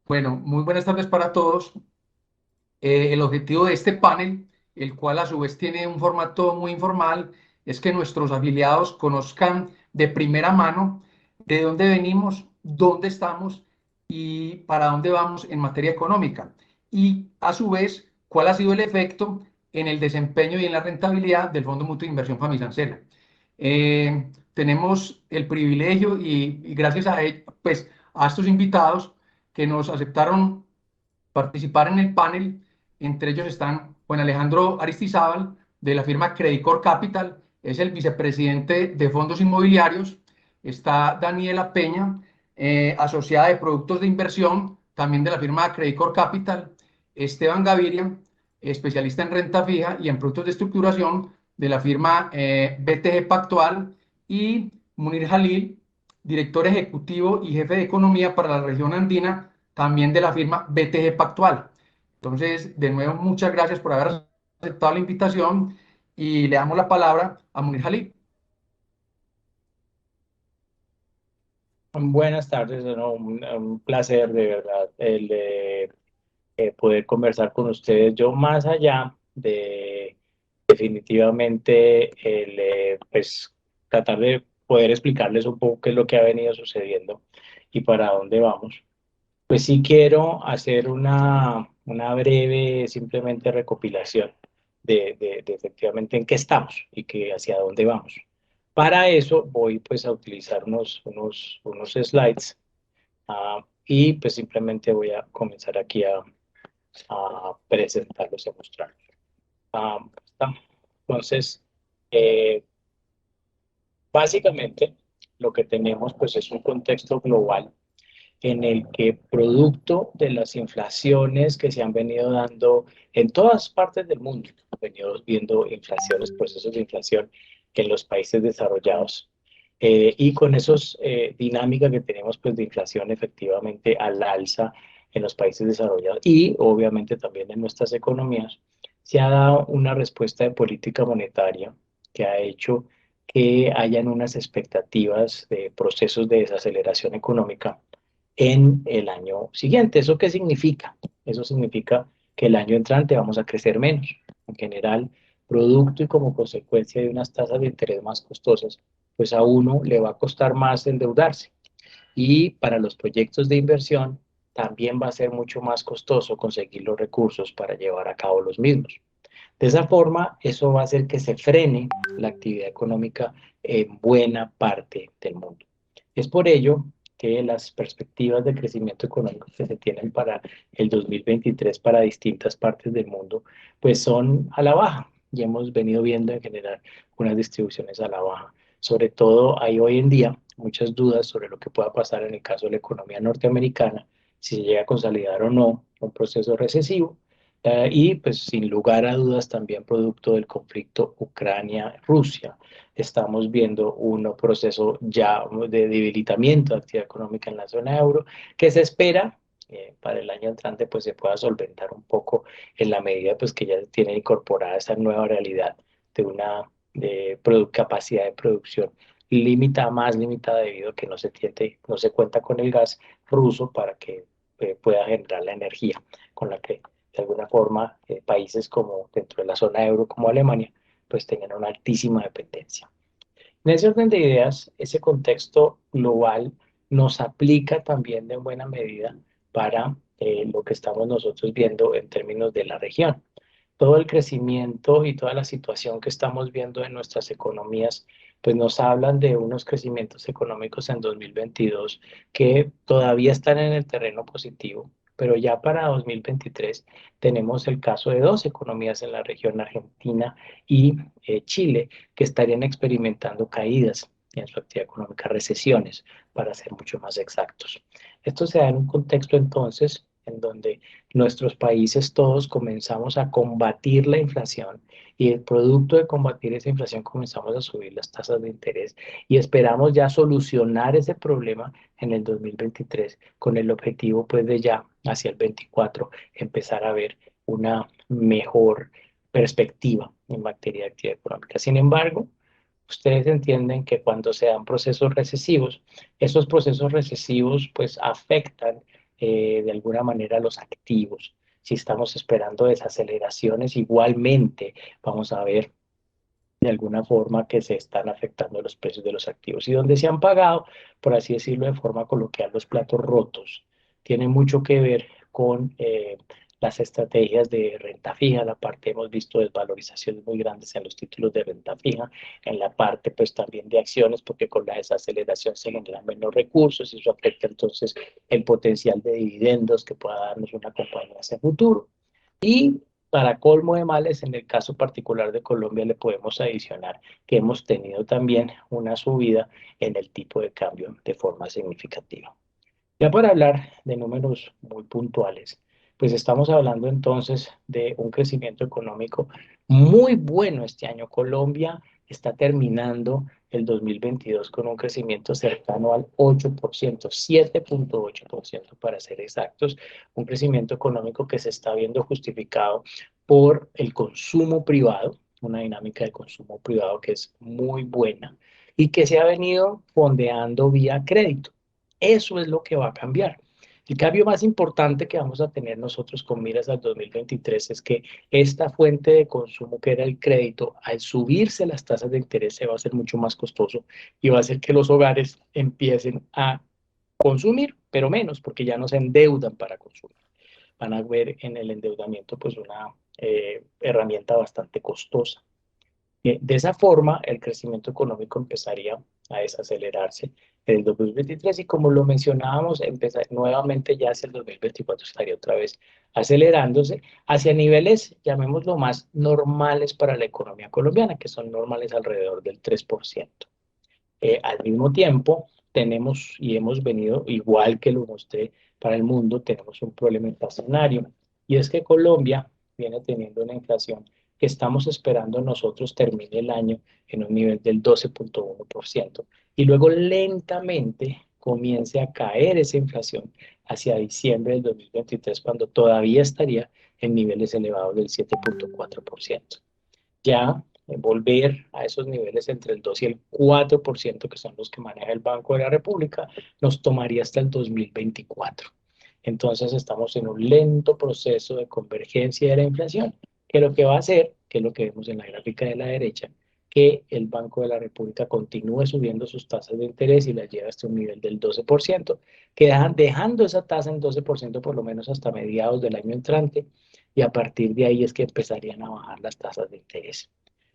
Bueno, muy buenas tardes para todos. El objetivo de este panel, el cual a su vez tiene un formato muy informal, es que nuestros afiliados conozcan de primera mano de dónde venimos, dónde estamos y para dónde vamos en materia económica. Y a su vez, cuál ha sido el efecto en el desempeño y en la rentabilidad del Fondo Mutuo de Inversión Famisancera. Tenemos el privilegio y gracias pues, a estos invitados que nos aceptaron participar en el panel. Entre ellos están Juan Alejandro Aristizábal, de la firma Credicor Capital, es el vicepresidente de fondos inmobiliarios. Está Daniela Peña, asociada de productos de inversión, también de la firma Credicor Capital. Esteban Gaviria, especialista en renta fija y en productos de estructuración de la firma BTG Pactual. Y Munir Jalil, director ejecutivo y jefe de economía para la región andina, también de la firma BTG Pactual. Entonces, de nuevo, muchas gracias por haber aceptado la invitación y le damos la palabra a Munir Jalil. Buenas tardes, no, un placer de verdad el de poder conversar con ustedes. Yo más allá de definitivamente pues tratar de poder explicarles un poco qué es lo que ha venido sucediendo y para dónde vamos, pues sí quiero hacer una breve simplemente recopilación de efectivamente en qué estamos y que hacia dónde vamos. Para eso voy pues a utilizar unos slides y pues simplemente voy a comenzar aquí a presentarlos y a mostrarlos. Ah, está. Entonces, eh, básicamente lo que tenemos pues es un contexto global en el que producto de las inflaciones que se han venido dando en todas partes del mundo, hemos venido viendo inflaciones, procesos de inflación en los países desarrollados, y con esos dinámicas que tenemos pues de inflación efectivamente al alza en los países desarrollados y obviamente también en nuestras economías, se ha dado una respuesta de política monetaria que ha hecho que hayan unas expectativas de procesos de desaceleración económica en el año siguiente. ¿Eso qué significa? Eso significa que el año entrante vamos a crecer menos. En general, producto y como consecuencia de unas tasas de interés más costosas, pues a uno le va a costar más endeudarse. Y para los proyectos de inversión, también va a ser mucho más costoso conseguir los recursos para llevar a cabo los mismos. De esa forma, eso va a hacer que se frene la actividad económica en buena parte del mundo. Es por ello que las perspectivas de crecimiento económico que se tienen para el 2023 para distintas partes del mundo, pues son a la baja. Y hemos venido viendo en general unas distribuciones a la baja. Sobre todo hay hoy en día muchas dudas sobre lo que pueda pasar en el caso de la economía norteamericana, si se llega a consolidar o no un proceso recesivo. Y pues sin lugar a dudas también producto del conflicto Ucrania-Rusia. Estamos viendo un proceso ya de debilitamiento de actividad económica en la zona euro que se espera para el año entrante pues se pueda solventar un poco en la medida pues que ya se tiene incorporada esa nueva realidad de una capacidad de producción limitada, más limitada debido a que no se cuenta con el gas ruso para que pueda generar la energía con la que de alguna forma países como dentro de la zona euro como Alemania pues tengan una altísima dependencia. En ese orden de ideas, ese contexto global nos aplica también de buena medida para lo que estamos nosotros viendo en términos de la región. Todo el crecimiento y toda la situación que estamos viendo en nuestras economías, pues nos hablan de unos crecimientos económicos en 2022 que todavía están en el terreno positivo, pero ya para 2023 tenemos el caso de dos economías en la región, Argentina y Chile, que estarían experimentando caídas en su actividad económica, recesiones, para ser mucho más exactos. Esto se da en un contexto entonces en donde nuestros países todos comenzamos a combatir la inflación y el producto de combatir esa inflación comenzamos a subir las tasas de interés y esperamos ya solucionar ese problema en el 2023 con el objetivo pues de ya hacia el 24 empezar a ver una mejor perspectiva en materia de actividad económica. Sin embargo, ustedes entienden que cuando se dan procesos recesivos, esos procesos recesivos pues afectan de alguna manera los activos. Si estamos esperando desaceleraciones, igualmente vamos a ver de alguna forma que se están afectando los precios de los activos y donde se han pagado, por así decirlo de forma coloquial, los platos rotos. Tiene mucho que ver con las estrategias de renta fija. La parte hemos visto desvalorizaciones muy grandes en los títulos de renta fija, en la parte pues también de acciones, porque con la desaceleración se generan menos recursos y eso afecta entonces el potencial de dividendos que pueda darnos una compañía hacia futuro. Y para colmo de males, en el caso particular de Colombia, le podemos adicionar que hemos tenido también una subida en el tipo de cambio de forma significativa. Ya para hablar de números muy puntuales, pues estamos hablando entonces de un crecimiento económico muy bueno este año. Colombia está terminando el 2022 con un crecimiento cercano al 8%, 7,8% para ser exactos, un crecimiento económico que se está viendo justificado por el consumo privado, una dinámica de consumo privado que es muy buena y que se ha venido fondeando vía crédito. Eso es lo que va a cambiar. El cambio más importante que vamos a tener nosotros con miras al 2023 es que esta fuente de consumo que era el crédito, al subirse las tasas de interés, se va a hacer mucho más costoso y va a hacer que los hogares empiecen a consumir, pero menos, porque ya no se endeudan para consumir. Van a ver en el endeudamiento pues una herramienta bastante costosa. De esa forma, el crecimiento económico empezaría a desacelerarse en el 2023 y como lo mencionábamos, nuevamente ya hacia el 2024 estaría otra vez acelerándose hacia niveles, llamémoslo más normales para la economía colombiana, que son normales alrededor del 3%. Al mismo tiempo, tenemos y hemos venido, igual que lo mostré para el mundo, tenemos un problema inflacionario y es que Colombia viene teniendo una inflación que estamos esperando nosotros termine el año en un nivel del 12,1% y luego lentamente comience a caer esa inflación hacia diciembre del 2023 cuando todavía estaría en niveles elevados del 7,4%. Ya volver a esos niveles entre el 2 y el 4%, que son los que maneja el Banco de la República, nos tomaría hasta el 2024. Entonces estamos en un lento proceso de convergencia de la inflación, que lo que va a hacer, que es lo que vemos en la gráfica de la derecha, que el Banco de la República continúe subiendo sus tasas de interés y las lleve hasta un nivel del 12%, que dejando esa tasa en 12% por lo menos hasta mediados del año entrante, y a partir de ahí es que empezarían a bajar las tasas de interés.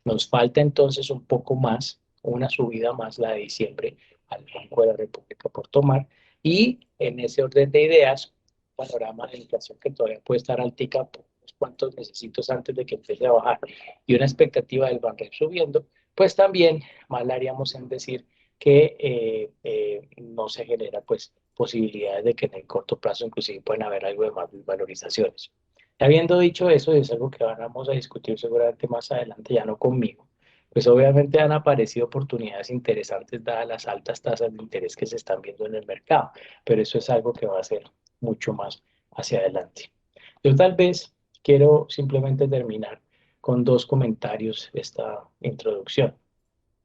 Nos falta entonces un poco más, una subida más, la de diciembre, al Banco de la República por tomar, y en ese orden de ideas, panorama de inflación que todavía puede estar altica por unos cuantos necesitos antes de que empiece a bajar, y una expectativa del Banrep subiendo, pues también mal haríamos en decir que no se genera pues posibilidades de que en el corto plazo inclusive pueden haber algo de más valorizaciones. Habiendo dicho eso, y es algo que vamos a discutir seguramente más adelante, ya no conmigo, pues obviamente han aparecido oportunidades interesantes dadas las altas tasas de interés que se están viendo en el mercado, pero eso es algo que va a ser mucho más hacia adelante. Yo tal vez quiero simplemente terminar con dos comentarios de esta introducción.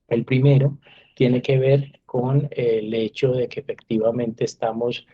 El primero tiene que ver con el hecho de que efectivamente estamos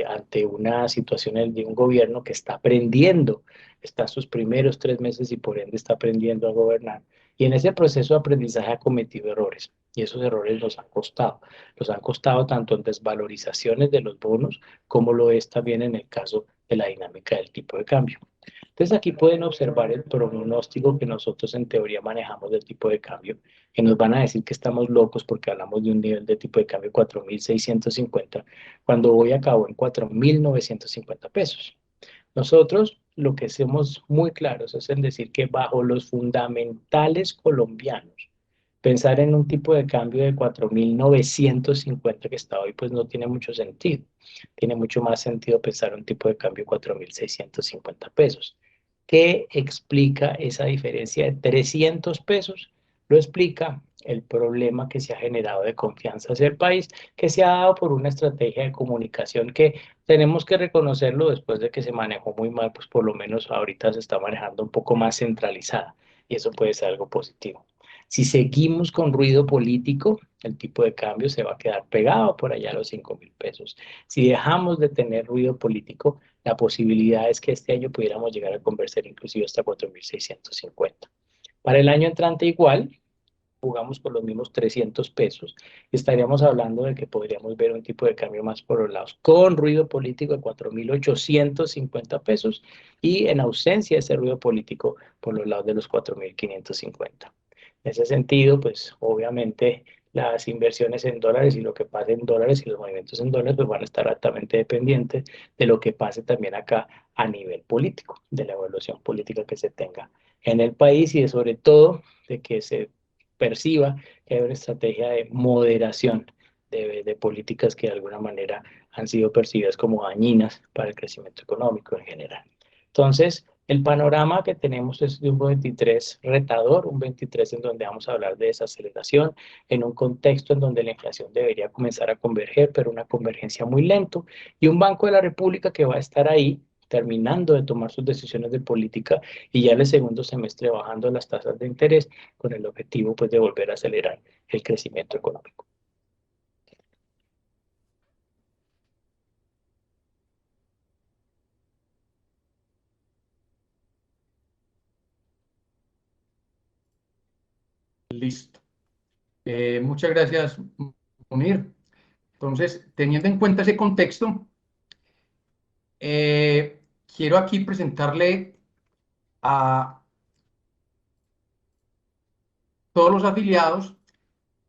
ante una situación de un gobierno que está aprendiendo, está en sus primeros 3 meses y por ende está aprendiendo a gobernar. Y en ese proceso de aprendizaje ha cometido errores y esos errores los han costado. Los han costado tanto en desvalorizaciones de los bonos como lo es también en el caso de la dinámica del tipo de cambio. Entonces aquí pueden observar el pronóstico que nosotros en teoría manejamos del tipo de cambio, que nos van a decir que estamos locos porque hablamos de un nivel de tipo de cambio 4.650, cuando hoy acabó en 4.950 pesos. Nosotros lo que somos muy claros es en decir que bajo los fundamentales colombianos, pensar en un tipo de cambio de 4.950 que está hoy, pues no tiene mucho sentido. Tiene mucho más sentido pensar en un tipo de cambio de 4.650 pesos. ¿Qué explica esa diferencia de 300 pesos? Lo explica el problema que se ha generado de confianza hacia el país, que se ha dado por una estrategia de comunicación que tenemos que reconocerlo después de que se manejó muy mal, pues por lo menos ahorita se está manejando un poco más centralizada y eso puede ser algo positivo. Si seguimos con ruido político, el tipo de cambio se va a quedar pegado por allá a los 5.000 pesos. Si dejamos de tener ruido político, la posibilidad es que este año pudiéramos llegar a conversar inclusive hasta 4.650. Para el año entrante igual, jugamos por los mismos 300 pesos, estaríamos hablando de que podríamos ver un tipo de cambio más por los lados, con ruido político de 4.850 pesos y en ausencia de ese ruido político por los lados de los 4.550. En ese sentido, pues obviamente las inversiones en dólares y lo que pase en dólares y los movimientos en dólares pues van a estar altamente dependientes de lo que pase también acá a nivel político, de la evaluación política que se tenga en el país y de, sobre todo de que se perciba que hay una estrategia de moderación de políticas que de alguna manera han sido percibidas como dañinas para el crecimiento económico en general. Entonces, el panorama que tenemos es de un 23 retador, un 23 en donde vamos a hablar de desaceleración, en un contexto en donde la inflación debería comenzar a converger, pero una convergencia muy lento, y un Banco de la República que va a estar ahí terminando de tomar sus decisiones de política y ya en el segundo semestre bajando las tasas de interés con el objetivo pues de volver a acelerar el crecimiento económico. Listo. Muchas gracias, Munir. Entonces, teniendo en cuenta ese contexto, eh, quiero aquí presentarle a todos los afiliados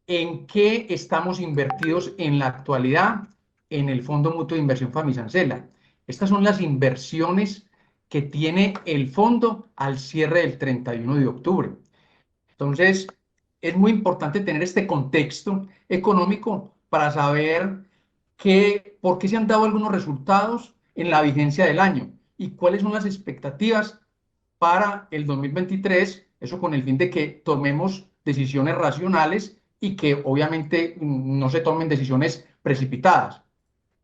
en qué estamos invertidos en la actualidad en el Fondo Mutuo de Inversión Famisancela. Estas son las inversiones que tiene el fondo al cierre del 31 de octubre. Entonces, es muy importante tener este contexto económico para saber por qué se han dado algunos resultados en la vigencia del año y cuáles son las expectativas para el 2023, eso con el fin de que tomemos decisiones racionales y que obviamente no se tomen decisiones precipitadas.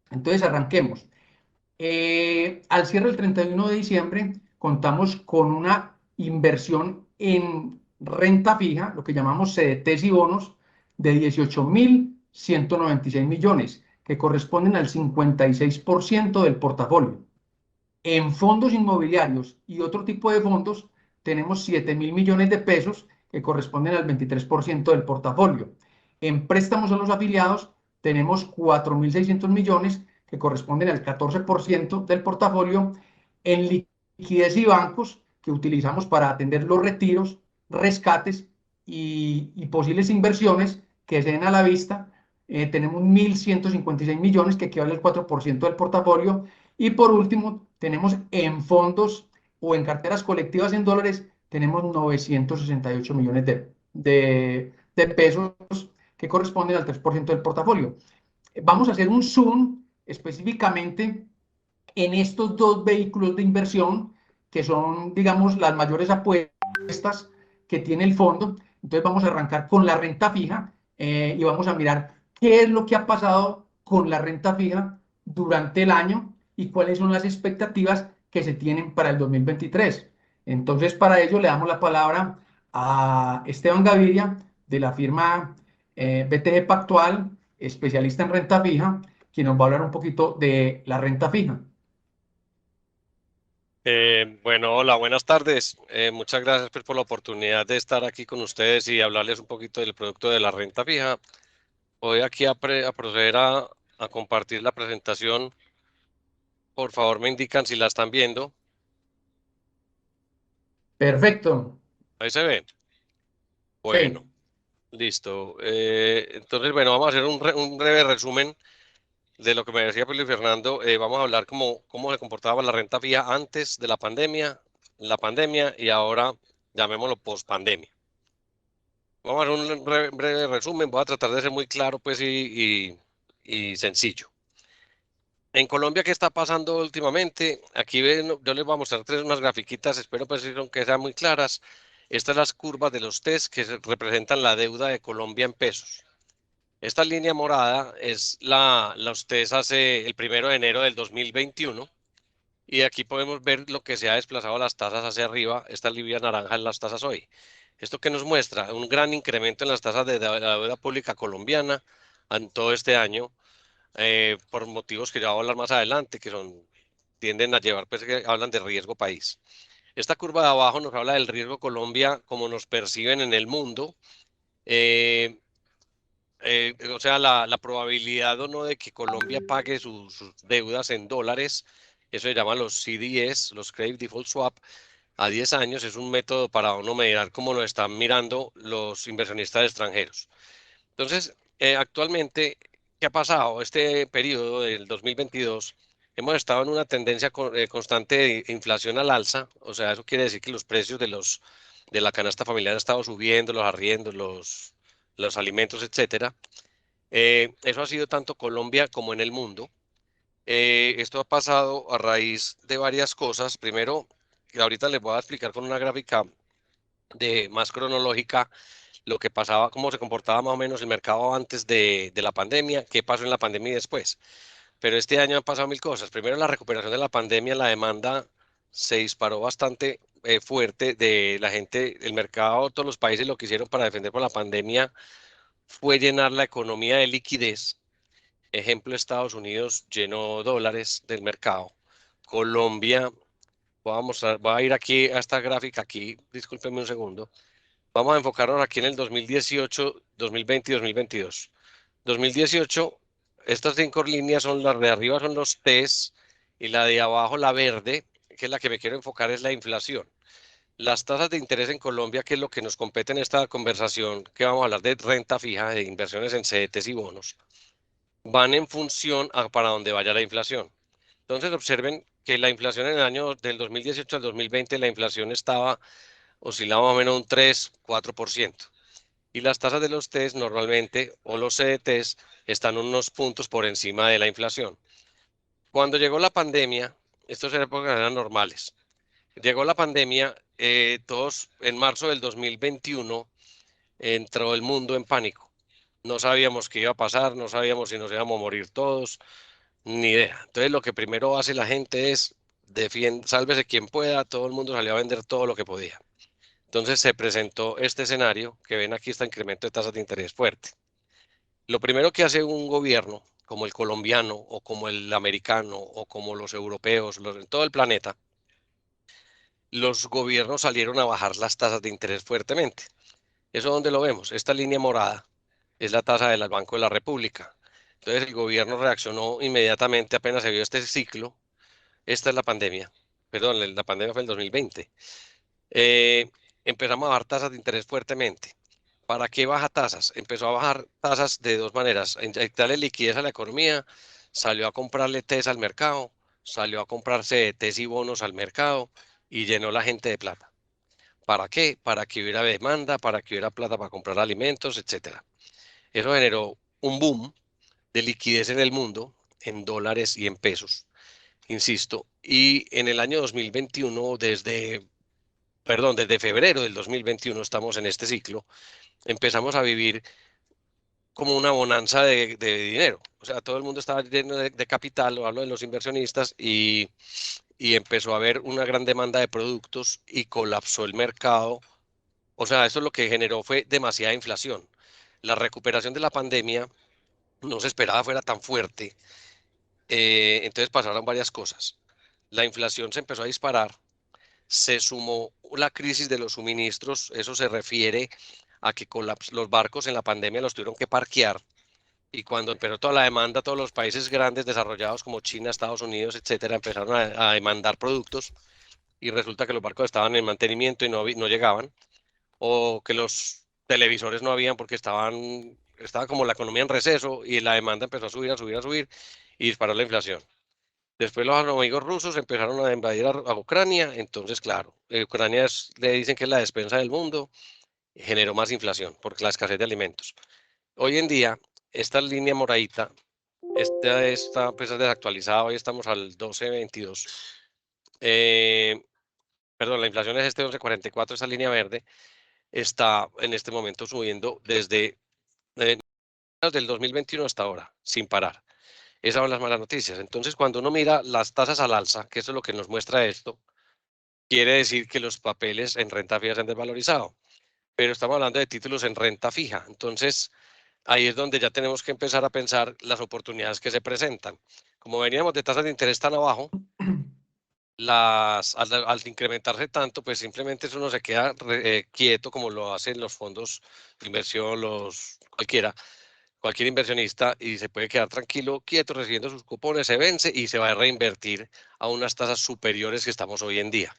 Entonces, arranquemos. Al cierre del 31 de diciembre, contamos con una inversión en renta fija, lo que llamamos CDTs y bonos, de 18.196 millones, que corresponden al 56% del portafolio. En fondos inmobiliarios y otro tipo de fondos, tenemos 7.000 millones de pesos, que corresponden al 23% del portafolio. En préstamos a los afiliados, tenemos 4.600 millones, que corresponden al 14% del portafolio. En liquidez y bancos, que utilizamos para atender los retiros, rescates y posibles inversiones que se den a la vista, tenemos 1.156 millones, que equivale al 4% del portafolio. Y por último, tenemos en fondos o en carteras colectivas en dólares, tenemos 968 millones de pesos, que corresponden al 3% del portafolio. Vamos a hacer un zoom específicamente en estos dos vehículos de inversión, que son, digamos, las mayores apuestas que tiene el fondo. Entonces vamos a arrancar con la renta fija, y vamos a mirar qué es lo que ha pasado con la renta fija durante el año y cuáles son las expectativas que se tienen para el 2023. Entonces, para ello le damos la palabra a Esteban Gaviria, de la firma BTG Pactual, especialista en renta fija, quien nos va a hablar un poquito de la renta fija. Bueno, hola, buenas tardes. Muchas gracias pues, por la oportunidad de estar aquí con ustedes y hablarles un poquito del producto de la renta fija. Voy aquí a proceder a compartir la presentación. Por favor, me indican si la están viendo. Perfecto. Ahí se ve. Bueno, Sí, listo. Entonces, bueno, vamos a hacer un breve resumen de lo que me decía Luis Fernando. Vamos a hablar cómo se comportaba la renta fija antes de la pandemia y ahora llamémoslo post pandemia. Vamos a hacer un breve resumen, voy a tratar de ser muy claro pues y sencillo. En Colombia, ¿qué está pasando últimamente? Aquí ven, yo les voy a mostrar unas grafiquitas, espero pues que sean muy claras. Estas son las curvas de los TES que representan la deuda de Colombia en pesos. Esta línea morada es los TES hace el 1 de enero del 2021 y aquí podemos ver lo que se ha desplazado las tasas hacia arriba. Esta línea naranja en las tasas hoy. ¿Esto qué nos muestra? Un gran incremento en las tasas de la deuda pública colombiana en todo este año, por motivos que ya voy a hablar más adelante, que tienden a llevar, pues, que hablan de riesgo país. Esta curva de abajo nos habla del riesgo Colombia, como nos perciben en el mundo. eh, o sea, la probabilidad o no de que Colombia pague sus deudas en dólares, eso se llama los CDS, los Credit Default Swap, a 10 años, es un método para uno mirar cómo lo están mirando los inversionistas extranjeros. Entonces, actualmente, ¿qué ha pasado? Este periodo del 2022, hemos estado en una tendencia constante de inflación al alza, o sea, eso quiere decir que los precios de la canasta familiar han estado subiendo, los arriendos, los alimentos, etcétera. Eso ha sido tanto Colombia como en el mundo. Esto ha pasado a raíz de varias cosas. Primero, que ahorita les voy a explicar con una gráfica más cronológica lo que pasaba, cómo se comportaba más o menos el mercado antes de la pandemia, qué pasó en la pandemia y después. Pero este año han pasado mil cosas. Primero, la recuperación de la pandemia, la demanda se disparó bastante fuerte de la gente, el mercado, todos los países lo que hicieron para defender por la pandemia fue llenar la economía de liquidez. Ejemplo, Estados Unidos llenó dólares del mercado. Colombia, voy a ir aquí a esta gráfica aquí, discúlpenme un segundo. Vamos a enfocarnos aquí en el 2018, 2020 y 2022. 2018, estas 5 líneas son las de arriba, son los T's, y la de abajo, la verde, que es la que me quiero enfocar, es la inflación. Las tasas de interés en Colombia, que es lo que nos compete en esta conversación, que vamos a hablar de renta fija, de inversiones en CDTs y bonos, van en función a para dónde vaya la inflación. Entonces, observen que la inflación en el año del 2018 al 2020, la inflación estaba oscilaba más o menos un 3, 4%. Y las tasas de los TES normalmente, o los CDTs, están unos puntos por encima de la inflación. Cuando llegó la pandemia, estas épocas eran normales. Llegó la pandemia, todos en marzo del 2021 entró el mundo en pánico. No sabíamos qué iba a pasar, no sabíamos si nos íbamos a morir todos, ni idea. Entonces lo que primero hace la gente es sálvese quien pueda, todo el mundo salió a vender todo lo que podía. Entonces se presentó este escenario que ven aquí, este incremento de tasas de interés fuerte. Lo primero que hace un gobierno, como el colombiano o como el americano o como los europeos, en todo el planeta, los gobiernos salieron a bajar las tasas de interés fuertemente. ¿Eso dónde lo vemos? Esta línea morada es la tasa del Banco de la República. Entonces el gobierno reaccionó inmediatamente apenas se vio este ciclo. Esta es la pandemia. Perdón, la pandemia fue el 2020. Eh, Empezamos a bajar tasas de interés fuertemente. ¿Para qué baja tasas? Empezó a bajar tasas de dos maneras: inyectarle liquidez a la economía, salió a comprarle TES al mercado, salió a comprarse TES y bonos al mercado y llenó la gente de plata. ¿Para qué? Para que hubiera demanda, para que hubiera plata para comprar alimentos, etcétera. Eso generó un boom de liquidez en el mundo, en dólares y en pesos, insisto. Y en el año 2021, desde febrero del 2021 estamos en este ciclo, empezamos a vivir como una bonanza de dinero. O sea, todo el mundo estaba lleno de capital, lo hablo de los inversionistas, y empezó a haber una gran demanda de productos y colapsó el mercado. O sea, eso lo que generó fue demasiada inflación. La recuperación de la pandemia no se esperaba fuera tan fuerte. Entonces pasaron varias cosas. La inflación se empezó a disparar, se sumó la crisis de los suministros, eso se refiere a que los barcos en la pandemia los tuvieron que parquear, y cuando empezó toda la demanda, todos los países grandes desarrollados como China, Estados Unidos, etcétera, empezaron a demandar productos, y resulta que los barcos estaban en mantenimiento y no llegaban, o que los televisores no habían porque estaba como la economía en receso y la demanda empezó a subir, a subir, a subir, y disparó la inflación. Después los amigos rusos empezaron a invadir a Ucrania, entonces claro, Ucrania le dicen que es la despensa del mundo, generó más inflación por la escasez de alimentos. Hoy en día, esta línea moradita, esta está pues desactualizada, hoy estamos al 12.22. Perdón, la inflación es este 11.44, esta línea verde está en este momento subiendo desde del 2021 hasta ahora, sin parar. Esas son las malas noticias. Entonces, cuando uno mira las tasas al alza, que eso es lo que nos muestra esto, quiere decir que los papeles en renta fija se han desvalorizado. pero estamos hablando de títulos en renta fija. Entonces, ahí es donde ya tenemos que empezar a pensar las oportunidades que se presentan. Como veníamos de tasas de interés tan abajo, al incrementarse tanto, pues simplemente eso no se queda quieto como lo hacen los fondos de inversión, cualquier inversionista, y se puede quedar tranquilo, quieto, recibiendo sus cupones, se vence y se va a reinvertir a unas tasas superiores que estamos hoy en día.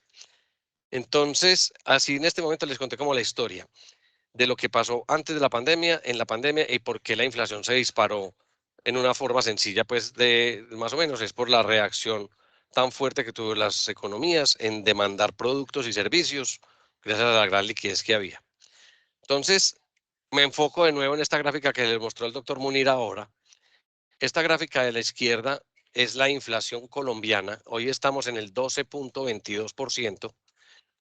Entonces, así en este momento les conté como la historia de lo que pasó antes de la pandemia, en la pandemia, y por qué la inflación se disparó en una forma sencilla, pues de más o menos es por la reacción tan fuerte que tuvieron las economías en demandar productos y servicios gracias a la gran liquidez que había. Entonces, me enfoco de nuevo en esta gráfica que les mostró el doctor Munir ahora. Esta gráfica de la izquierda es la inflación colombiana. Hoy estamos en el 12.22%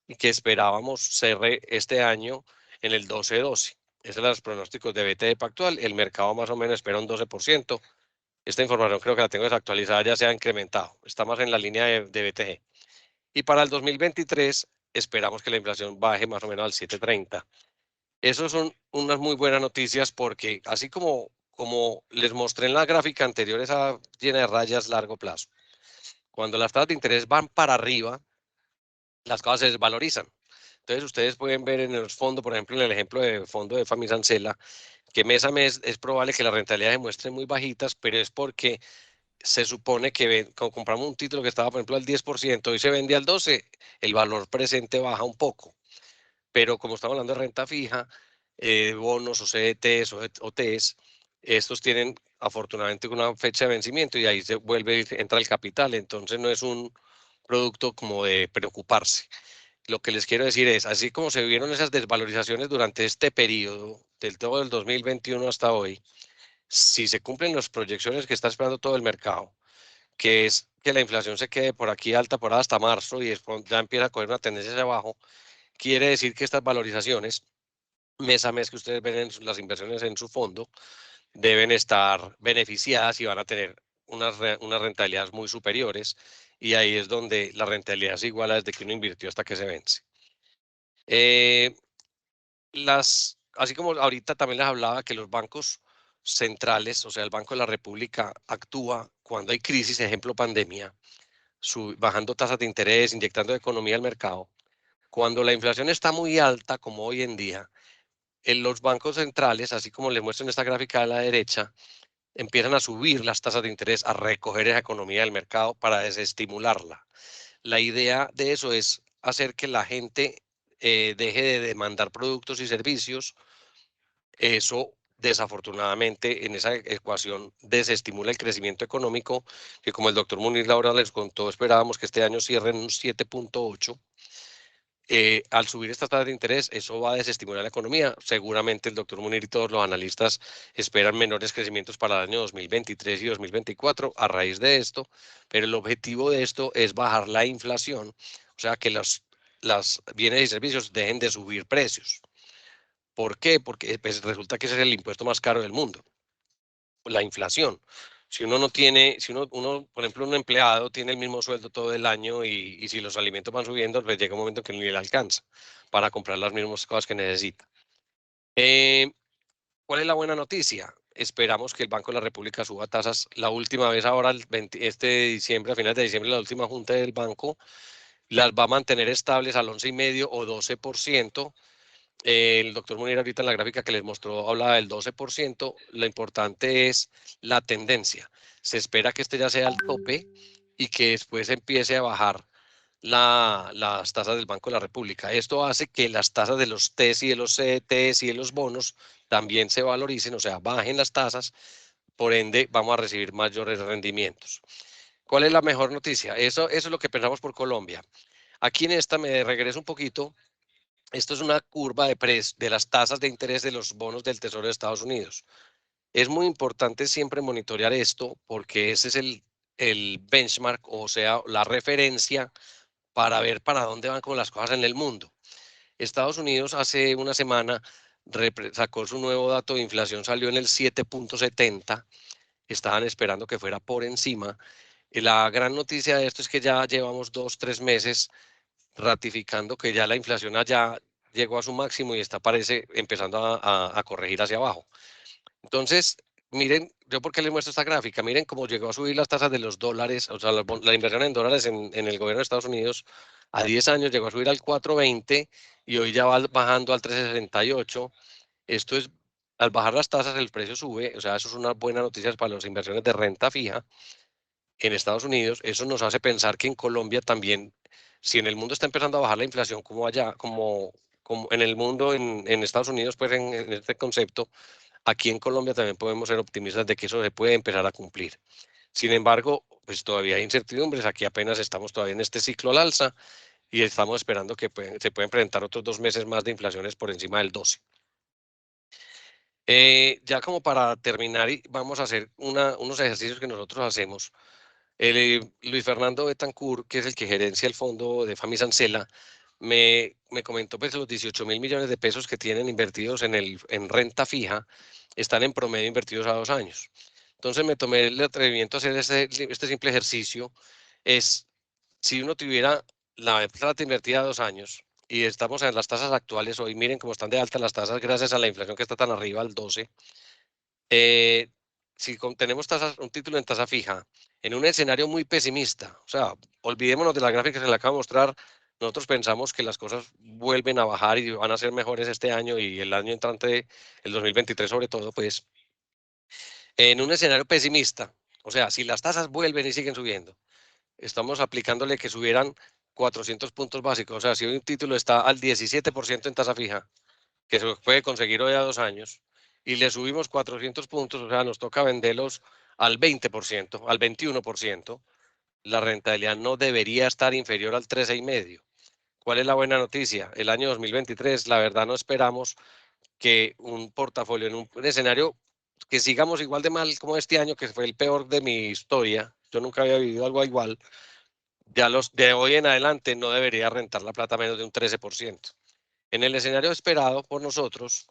y que esperábamos cerre este año en el 12.12. Esos son los pronósticos de BTE Pactual. El mercado más o menos espera un 12%. Esta información creo que la tengo desactualizada, ya se ha incrementado. Está más en la línea de BTG. Y para el 2023 esperamos que la inflación baje más o menos al 7.30. Esas son unas muy buenas noticias porque así como les mostré en la gráfica anterior, esa llena de rayas largo plazo, cuando las tasas de interés van para arriba, las cosas se desvalorizan. Entonces ustedes pueden ver en los fondos, por ejemplo, en el ejemplo de fondo de Famisancela, que mes a mes es probable que la rentabilidad se muestre muy bajitas, pero es porque se supone que cuando compramos un título que estaba, por ejemplo, al 10% y se vende al 12%, el valor presente baja un poco. Pero como estamos hablando de renta fija, bonos o CDTs o OTs, estos tienen afortunadamente una fecha de vencimiento y ahí se vuelve, entra el capital. Entonces no es un producto como de preocuparse. Lo que les quiero decir es, así como se vieron esas desvalorizaciones durante este periodo, del todo el 2021 hasta hoy, si se cumplen las proyecciones que está esperando todo el mercado, que es que la inflación se quede por aquí alta por hasta marzo y después ya empieza a coger una tendencia hacia abajo, quiere decir que estas valorizaciones, mes a mes que ustedes ven en las inversiones en su fondo, deben estar beneficiadas y van a tener unas rentabilidades muy superiores. Y ahí es donde la rentabilidad se iguala desde que uno invirtió hasta que se vence. Así como ahorita también les hablaba que los bancos centrales, o sea, el Banco de la República actúa cuando hay crisis, ejemplo pandemia, bajando tasas de interés, inyectando economía al mercado. Cuando la inflación está muy alta, como hoy en día, en los bancos centrales, así como les muestro en esta gráfica a la derecha, empiezan a subir las tasas de interés, a recoger esa economía del mercado para desestimularla. La idea de eso es hacer que la gente deje de demandar productos y servicios. Eso, desafortunadamente, en esa ecuación desestimula el crecimiento económico, que como el doctor Munir Laura les contó, esperábamos que este año cierre en un 7.8. Al subir esta tasa de interés, eso va a desestimular la economía. Seguramente el doctor Munir y todos los analistas esperan menores crecimientos para el año 2023 y 2024 a raíz de esto, pero el objetivo de esto es bajar la inflación, o sea, que los bienes y servicios dejen de subir precios. ¿Por qué? Porque pues, resulta que ese es el impuesto más caro del mundo, la inflación. Si uno no tiene, si uno, por ejemplo, un empleado tiene el mismo sueldo todo el año y si los alimentos van subiendo, pues llega un momento que ni le alcanza para comprar las mismas cosas que necesita. ¿Cuál es la buena noticia? Esperamos que el Banco de la República suba tasas. La última vez ahora, este diciembre, a finales de diciembre, la última junta del banco las va a mantener estables al 11,5 o 12%. El doctor Munir ahorita en la gráfica que les mostró hablaba del 12%. Lo importante es la tendencia. Se espera que este ya sea el tope y que después empiece a bajar las tasas del Banco de la República. Esto hace que las tasas de los TES y de los CDTs y de los bonos también se valoricen, o sea, bajen las tasas. Por ende, vamos a recibir mayores rendimientos. ¿Cuál es la mejor noticia? Eso es lo que pensamos por Colombia. Aquí en esta me regreso un poquito. Esto es una curva de las tasas de interés de los bonos del Tesoro de Estados Unidos. Es muy importante siempre monitorear esto porque ese es el benchmark, o sea, la referencia para ver para dónde van con las cosas en el mundo. Estados Unidos hace una semana sacó su nuevo dato de inflación, salió en el 7.70, estaban esperando que fuera por encima. Y la gran noticia de esto es que ya llevamos 2, 3 meses ratificando que ya la inflación allá llegó a su máximo y está, parece, empezando a corregir hacia abajo. Entonces, miren, yo por qué les muestro esta gráfica, miren cómo llegó a subir las tasas de los dólares, o sea, la inversión en dólares en el gobierno de Estados Unidos a 10 años llegó a subir al 4.20 y hoy ya va bajando al 3.68. Esto es, al bajar las tasas el precio sube, o sea, eso es una buena noticia para las inversiones de renta fija en Estados Unidos. Eso nos hace pensar que en Colombia también, si en el mundo está empezando a bajar la inflación como allá, como en el mundo, en Estados Unidos, pues en este concepto, aquí en Colombia también podemos ser optimistas de que eso se puede empezar a cumplir. Sin embargo, pues todavía hay incertidumbres, aquí apenas estamos todavía en este ciclo al alza y estamos esperando que se pueden presentar otros 2 meses más de inflaciones por encima del 12. Ya como para terminar, vamos a hacer unos ejercicios que nosotros hacemos. Luis Fernando Betancourt, que es el que gerencia el fondo de Fami Sancela, me comentó pues los 18.000 millones de pesos que tienen invertidos en renta fija, están en promedio invertidos a 2 años. Entonces me tomé el atrevimiento a hacer este simple ejercicio. Es, si uno tuviera la plata invertida a 2 años y estamos en las tasas actuales, hoy miren cómo están de altas las tasas gracias a la inflación que está tan arriba, al 12, si tenemos un título en tasa fija, en un escenario muy pesimista, o sea, olvidémonos de la gráfica que se le acaba de mostrar, nosotros pensamos que las cosas vuelven a bajar y van a ser mejores este año y el año entrante, el 2023 sobre todo, pues, en un escenario pesimista, o sea, si las tasas vuelven y siguen subiendo, estamos aplicándole que subieran 400 puntos básicos, o sea, si un título está al 17% en tasa fija, que se puede conseguir hoy a 2 años, y le subimos 400 puntos, o sea, nos toca venderlos al 20%, al 21%, la rentabilidad no debería estar inferior al 13,5%. ¿Cuál es la buena noticia? El año 2023, la verdad, no esperamos que un portafolio en un escenario que sigamos igual de mal como este año, que fue el peor de mi historia. Yo nunca había vivido algo igual. Ya los de hoy en adelante no debería rentar la plata menos de un 13%. En el escenario esperado por nosotros,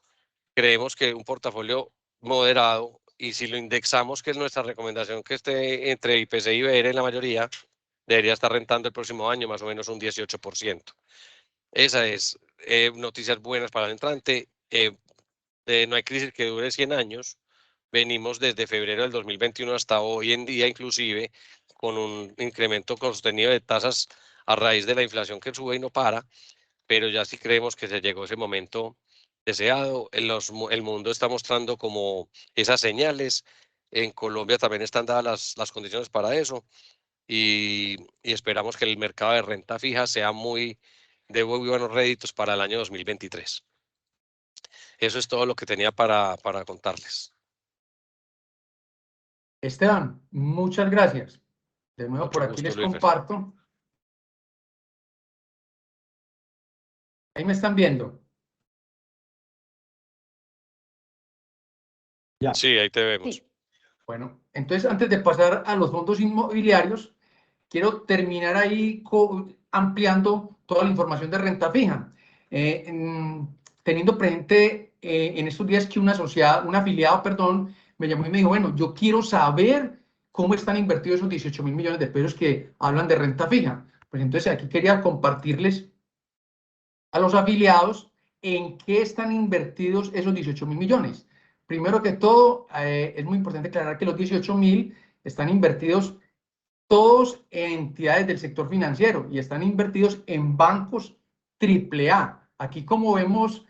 creemos que un portafolio moderado, y si lo indexamos, que es nuestra recomendación, que esté entre IPC y BR en la mayoría, debería estar rentando el próximo año más o menos un 18%. Esa es noticias buenas para el entrante. No hay crisis que dure 100 años. Venimos desde febrero del 2021 hasta hoy en día, inclusive, con un incremento sostenido de tasas a raíz de la inflación que sube y no para, pero ya sí creemos que se llegó ese momento deseado. El mundo está mostrando como esas señales. En Colombia también están dadas las condiciones para eso y esperamos que el mercado de renta fija sea de muy buenos réditos para el año 2023. Eso es todo lo que tenía para contarles. Esteban, muchas gracias. De nuevo, por Mucho aquí gusto, les Luis. comparto. Ahí me están viendo. Ya. Sí, ahí te vemos. Sí. Bueno, entonces antes de pasar a los fondos inmobiliarios, quiero terminar ahí ampliando toda la información de renta fija. Teniendo presente en estos días que un afiliado, perdón, me llamó y me dijo, bueno, yo quiero saber cómo están invertidos esos 18.000 millones de pesos que hablan de renta fija. Pues entonces aquí quería compartirles a los afiliados en qué están invertidos esos 18.000 millones. Primero que todo, es muy importante aclarar que los 18.000 están invertidos todos en entidades del sector financiero y están invertidos en bancos AAA. Aquí como vemos,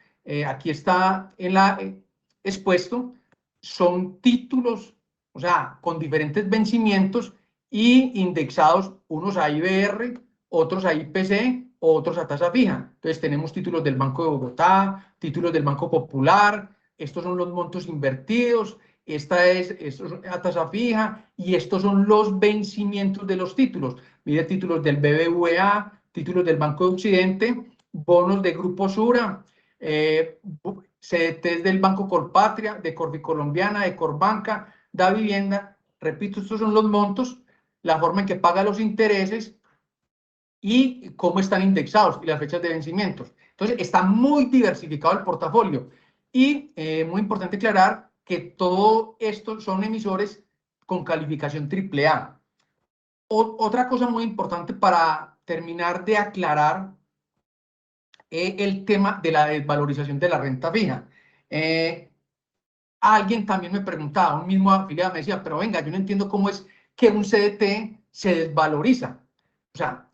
aquí está expuesto, son títulos, o sea, con diferentes vencimientos y indexados unos a IBR, otros a IPC, otros a tasa fija. Entonces tenemos títulos del Banco de Bogotá, títulos del Banco Popular, estos son los montos invertidos, esto es a tasa fija y estos son los vencimientos de los títulos. Mire, títulos del BBVA, títulos del Banco de Occidente, bonos de Grupo Sura, CDTs del Banco Colpatria, de Corficolombiana, de Corbanca, da Vivienda. Repito, estos son los montos, la forma en que paga los intereses y cómo están indexados y las fechas de vencimientos. Entonces, está muy diversificado el portafolio. Y muy importante aclarar que todo esto son emisores con calificación AAA. Otra cosa muy importante para terminar de aclarar el tema de la desvalorización de la renta fija. Alguien también me preguntaba, un mismo afiliado me decía, pero venga, yo no entiendo cómo es que un CDT se desvaloriza. O sea,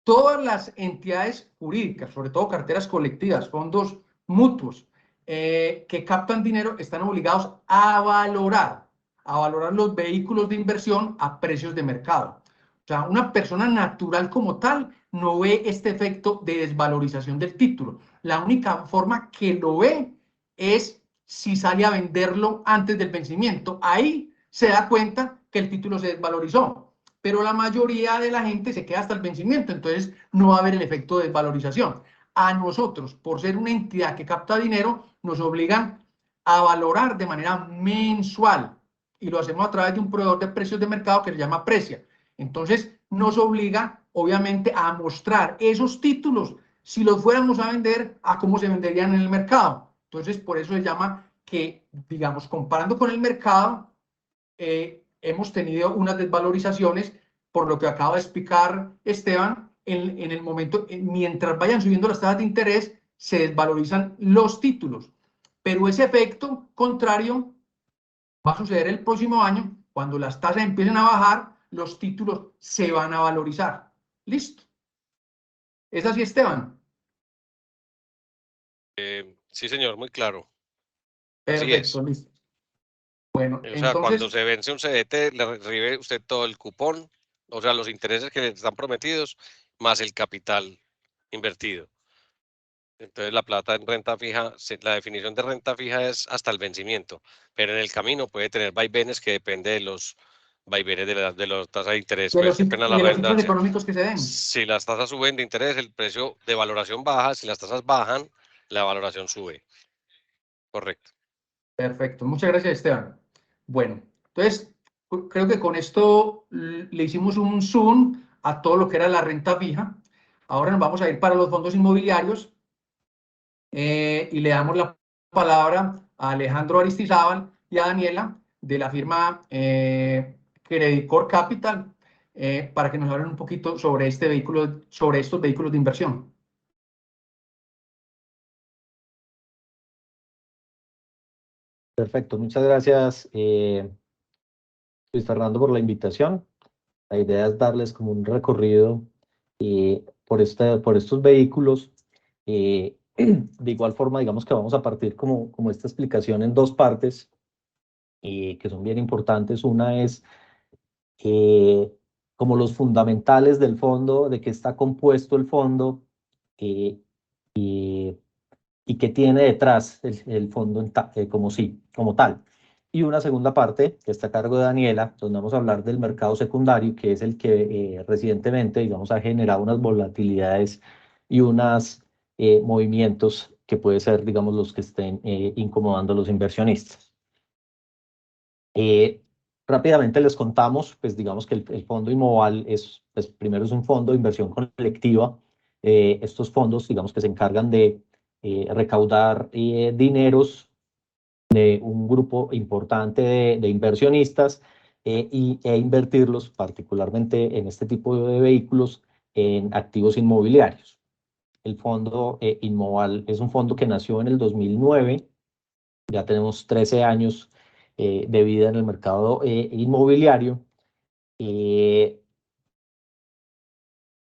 todas las entidades jurídicas, sobre todo carteras colectivas, fondos mutuos, que captan dinero, están obligados a valorar los vehículos de inversión a precios de mercado. O sea, una persona natural como tal no ve este efecto de desvalorización del título. La única forma que lo ve es si sale a venderlo antes del vencimiento. Ahí se da cuenta que el título se desvalorizó, pero la mayoría de la gente se queda hasta el vencimiento, entonces no va a haber el efecto de desvalorización. A nosotros, por ser una entidad que capta dinero, nos obligan a valorar de manera mensual y lo hacemos a través de un proveedor de precios de mercado que se llama Precia. Entonces nos obliga, obviamente, a mostrar esos títulos, si los fuéramos a vender, a cómo se venderían en el mercado. Entonces, por eso se llama que, digamos, comparando con el mercado, hemos tenido unas desvalorizaciones, por lo que acaba de explicar Esteban, en el momento, mientras vayan subiendo las tasas de interés, se desvalorizan los títulos. Pero ese efecto contrario va a suceder el próximo año, cuando las tasas empiecen a bajar, los títulos se van a valorizar. ¿Listo? ¿Es así, Esteban? Sí, señor, muy claro. Así Perfecto, es. listo. Bueno, O sea, cuando entonces, se vence un CDT, le recibe usted todo el cupón, o sea, los intereses que le están prometidos, más el capital invertido. Entonces, la plata en renta fija, la definición de renta fija es hasta el vencimiento, pero en el camino puede tener vaivenes que depende de los vaivenes de las tasas de interés, pues qué pena y la de los ciclos redundancia. económicos que se den. Si las tasas suben de interés, el precio de valoración baja, si las tasas bajan, la valoración sube. Correcto. Perfecto, muchas gracias, Esteban. Bueno, entonces creo que con esto le hicimos un zoom a todo lo que era la renta fija. Ahora nos vamos a ir para los fondos inmobiliarios y le damos la palabra a Alejandro Aristizábal y a Daniela de la firma Credit Core Capital para que nos hablen un poquito sobre este vehículo, sobre estos vehículos de inversión. Perfecto, muchas gracias, Luis Fernando, por la invitación. La idea es darles como un recorrido por estos vehículos. De igual forma, digamos que vamos a partir como esta explicación en dos partes que son bien importantes. Una es como los fundamentales del fondo, de qué está compuesto el fondo y qué tiene detrás el fondo como tal. Y una segunda parte, que está a cargo de Daniela, donde vamos a hablar del mercado secundario, que es el que recientemente, digamos, ha generado unas volatilidades y unos movimientos que puede ser, digamos, los que estén incomodando a los inversionistas. Rápidamente les contamos, pues digamos que el fondo Inmoval pues, primero es un fondo de inversión colectiva. Estos fondos, digamos que se encargan de recaudar dineros de un grupo importante de inversionistas e invertirlos particularmente en este tipo de vehículos en activos inmobiliarios. El fondo Inmoval es un fondo que nació en el 2009, ya tenemos 13 años de vida en el mercado inmobiliario.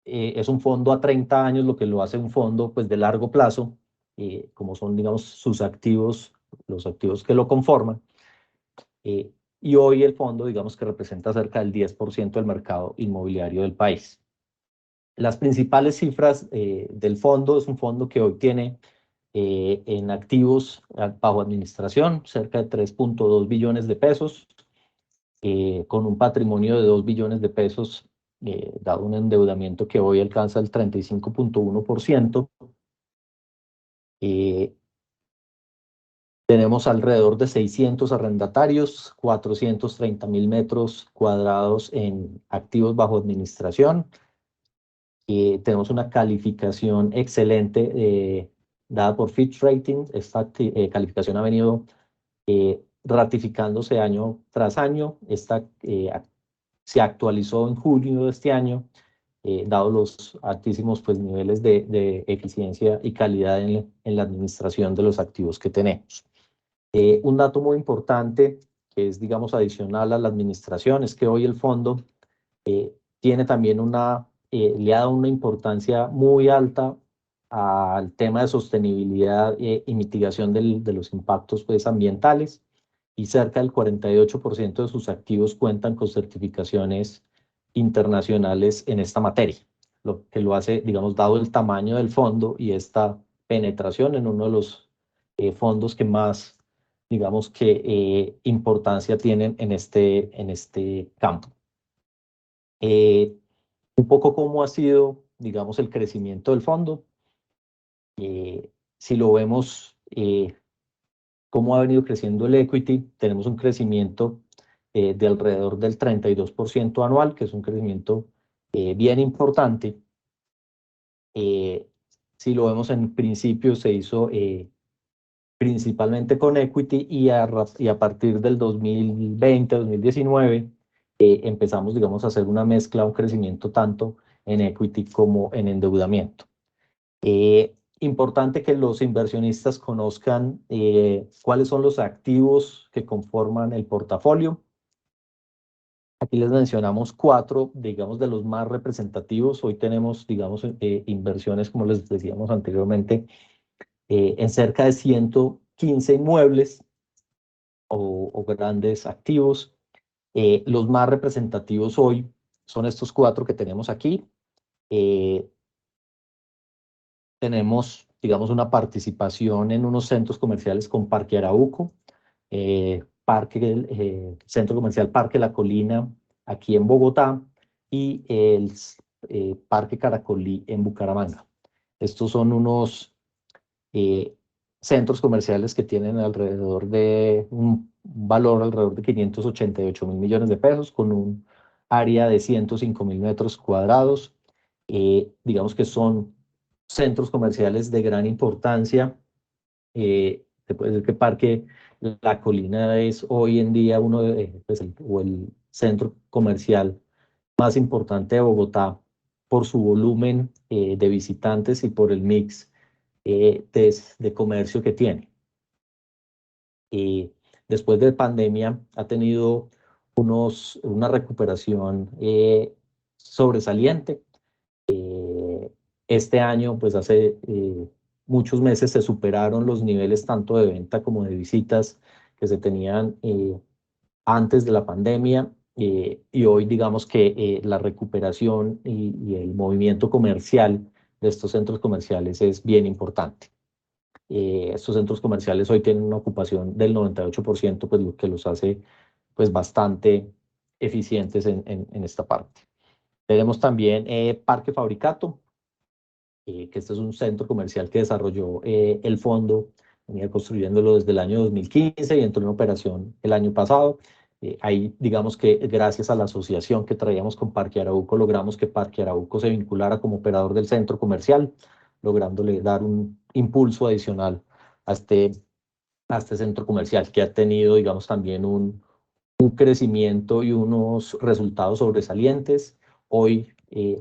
Es un fondo a 30 años, lo que lo hace un fondo pues, de largo plazo, como son, digamos, sus activos, los activos que lo conforman. Y hoy el fondo, digamos, que representa cerca del 10% del mercado inmobiliario del país. Las principales cifras del fondo, es un fondo que hoy tiene en activos bajo administración cerca de 3.2 billones de pesos, con un patrimonio de 2 billones de pesos, dado un endeudamiento que hoy alcanza el 35.1%. Tenemos alrededor de 600 arrendatarios, 430.000 metros cuadrados en activos bajo administración. Tenemos una calificación excelente dada por Fitch Ratings. Esta calificación ha venido ratificándose año tras año. Se actualizó en junio de este año dado los altísimos pues, niveles de eficiencia y calidad en la administración de los activos que tenemos. Un dato muy importante que es, digamos, adicional a la administración es que hoy el fondo tiene también le ha dado una importancia muy alta al tema de sostenibilidad y mitigación de los impactos pues, ambientales, y cerca del 48% de sus activos cuentan con certificaciones internacionales en esta materia, lo que lo hace, digamos, dado el tamaño del fondo y esta penetración en uno de los fondos que más, digamos, que importancia tienen en este campo. Un poco cómo ha sido, digamos, el crecimiento del fondo. Si lo vemos, cómo ha venido creciendo el equity, tenemos un crecimiento de alrededor del 32% anual, que es un crecimiento bien importante. Si lo vemos en principio, se hizo principalmente con equity y a partir del 2020, 2019, empezamos, digamos, a hacer una mezcla, un crecimiento tanto en equity como en endeudamiento. Importante que los inversionistas conozcan cuáles son los activos que conforman el portafolio. Aquí les mencionamos 4, digamos, de los más representativos. Hoy tenemos, digamos, inversiones, como les decíamos anteriormente, en cerca de 115 inmuebles o grandes activos. Los más representativos hoy son estos 4 que tenemos aquí. Tenemos, digamos, una participación en unos centros comerciales con Parque Arauco, Centro Comercial Parque La Colina, aquí en Bogotá, y el Parque Caracolí en Bucaramanga. Estos son unos centros comerciales que tienen alrededor de un valor alrededor de 588.000 millones de pesos, con un área de 105.000 metros cuadrados. Digamos que son centros comerciales de gran importancia. Se puede decir que Parque La Colina es hoy en día uno de, pues el centro comercial más importante de Bogotá por su volumen de visitantes y por el mix de comercio que tiene. Después de pandemia ha tenido una recuperación sobresaliente. Este año, pues hace muchos meses se superaron los niveles tanto de venta como de visitas que se tenían antes de la pandemia, y hoy digamos que la recuperación y el movimiento comercial de estos centros comerciales es bien importante. Estos centros comerciales hoy tienen una ocupación del 98%, pues lo que los hace pues bastante eficientes en esta parte. Tenemos también Parque Fabricato, que este es un centro comercial que desarrolló el fondo, venía construyéndolo desde el año 2015 y entró en operación el año pasado. Ahí, digamos que gracias a la asociación que traíamos con Parque Arauco, logramos que Parque Arauco se vinculara como operador del centro comercial, lográndole dar un impulso adicional a este centro comercial, que ha tenido, digamos, también un crecimiento y unos resultados sobresalientes. Hoy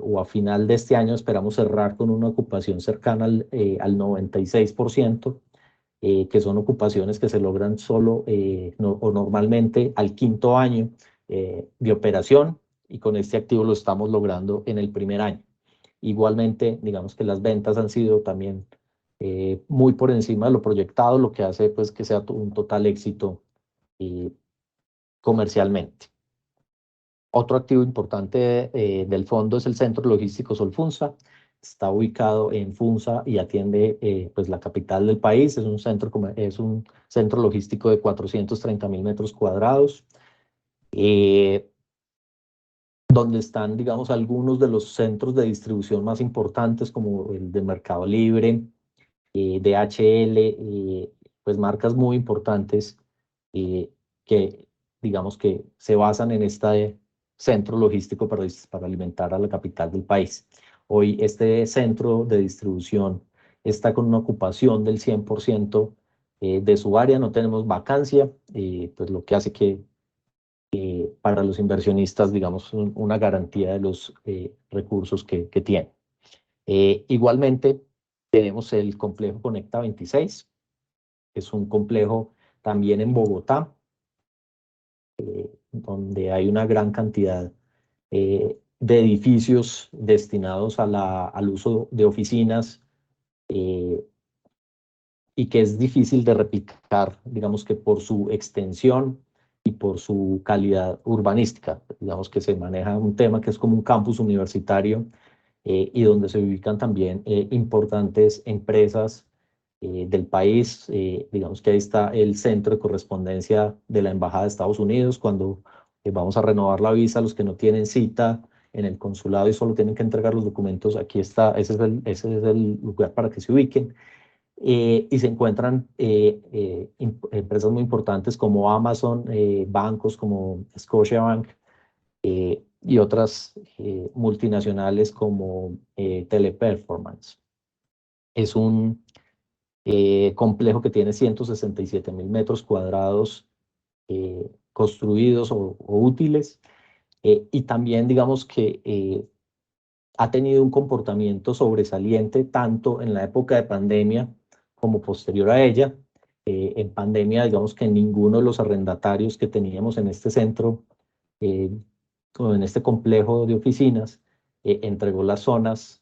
o a final de este año esperamos cerrar con una ocupación cercana al 96%, que son ocupaciones que se logran solo o normalmente al 5.º año de operación, y con este activo lo estamos logrando en el primer año. Igualmente, digamos que las ventas han sido también muy por encima de lo proyectado, lo que hace pues que sea un total éxito comercialmente. Otro activo importante del fondo es el Centro Logístico Solfunsa. Está ubicado en Funza y atiende pues la capital del país. Es un centro logístico de 430.000 metros cuadrados, donde están, digamos, algunos de los centros de distribución más importantes, como el de Mercado Libre, DHL, pues marcas muy importantes que, digamos, que se basan en este centro logístico para alimentar a la capital del país. Hoy este centro de distribución está con una ocupación del 100% de su área, no tenemos vacancia, pues lo que hace que para los inversionistas, digamos, una garantía de los recursos que tienen. Igualmente, tenemos el complejo Conecta 26, que es un complejo también en Bogotá, donde hay una gran cantidad de edificios destinados al uso de oficinas y que es difícil de replicar, digamos que por su extensión y por su calidad urbanística. Digamos que se maneja un tema que es como un campus universitario y donde se ubican también importantes empresas del país. Digamos que ahí está el centro de correspondencia de la Embajada de Estados Unidos. Cuando vamos a renovar la visa, los que no tienen cita en el consulado y solo tienen que entregar los documentos, aquí está, ese es el lugar para que se ubiquen. Y se encuentran empresas muy importantes como Amazon, bancos como Scotiabank, y otras multinacionales como Teleperformance. Es un complejo que tiene 167.000 metros cuadrados construidos o útiles, y también digamos que ha tenido un comportamiento sobresaliente tanto en la época de pandemia como posterior a ella. En pandemia, digamos que ninguno de los arrendatarios que teníamos en este centro o en este complejo de oficinas entregó las zonas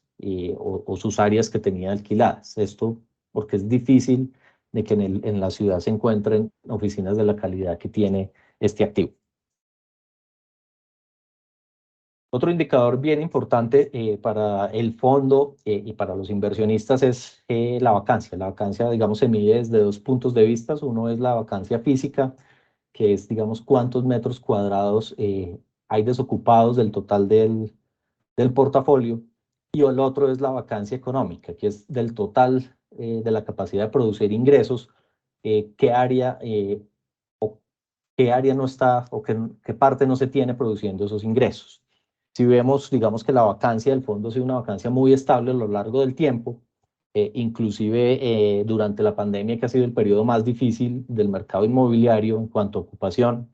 o sus áreas que tenía alquiladas. Esto porque es difícil de que en la ciudad se encuentren oficinas de la calidad que tiene este activo. Otro indicador bien importante para el fondo y para los inversionistas es la vacancia. La vacancia, digamos, se mide desde dos puntos de vista. Uno es la vacancia física, que es, digamos, cuántos metros cuadrados hay desocupados del total del portafolio. Y el otro es la vacancia económica, que es del total de la capacidad de producir ingresos, qué área no está o qué parte no se tiene produciendo esos ingresos. Si vemos, digamos que la vacancia del fondo ha sido una vacancia muy estable a lo largo del tiempo, inclusive durante la pandemia, que ha sido el periodo más difícil del mercado inmobiliario en cuanto a ocupación.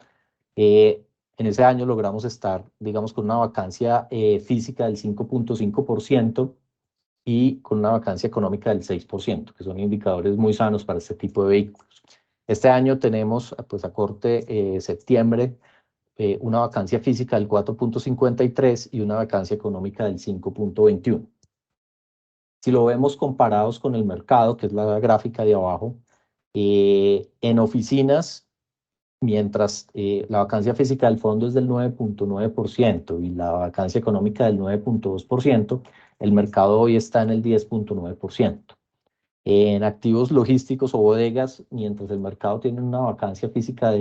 En ese año logramos estar, digamos, con una vacancia física del 5.5% y con una vacancia económica del 6%, que son indicadores muy sanos para este tipo de vehículos. Este año tenemos, pues a corte septiembre, una vacancia física del 4.53 y una vacancia económica del 5.21. Si lo vemos comparados con el mercado, que es la gráfica de abajo, en oficinas, mientras la vacancia física del fondo es del 9.9% y la vacancia económica del 9.2%, el mercado hoy está en el 10.9%. En activos logísticos o bodegas, mientras el mercado tiene una vacancia física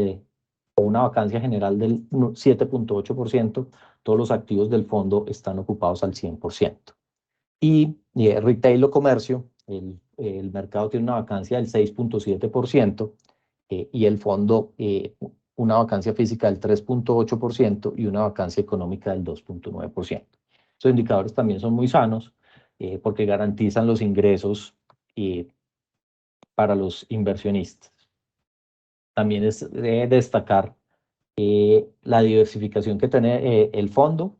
o una vacancia general del 7.8%, todos los activos del fondo están ocupados al 100%. Y retail o comercio, el mercado tiene una vacancia del 6.7%, y el fondo una vacancia física del 3.8% y una vacancia económica del 2.9%. Estos indicadores también son muy sanos porque garantizan los ingresos para los inversionistas. También es de destacar la diversificación que tiene el fondo.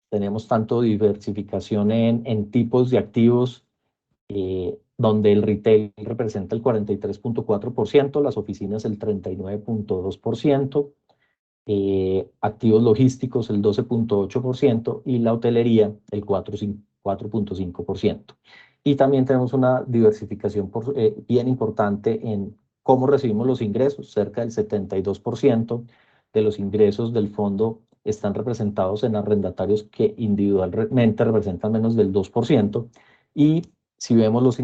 Tenemos tanto diversificación en tipos de activos, donde el retail representa el 43.4%, las oficinas el 39.2%, activos logísticos el 12.8% y la hotelería el 4.5%. Y también tenemos una diversificación bien importante en cómo recibimos los ingresos. Cerca del 72% de los ingresos del fondo están representados en arrendatarios que individualmente representan menos del 2%. Y si vemos los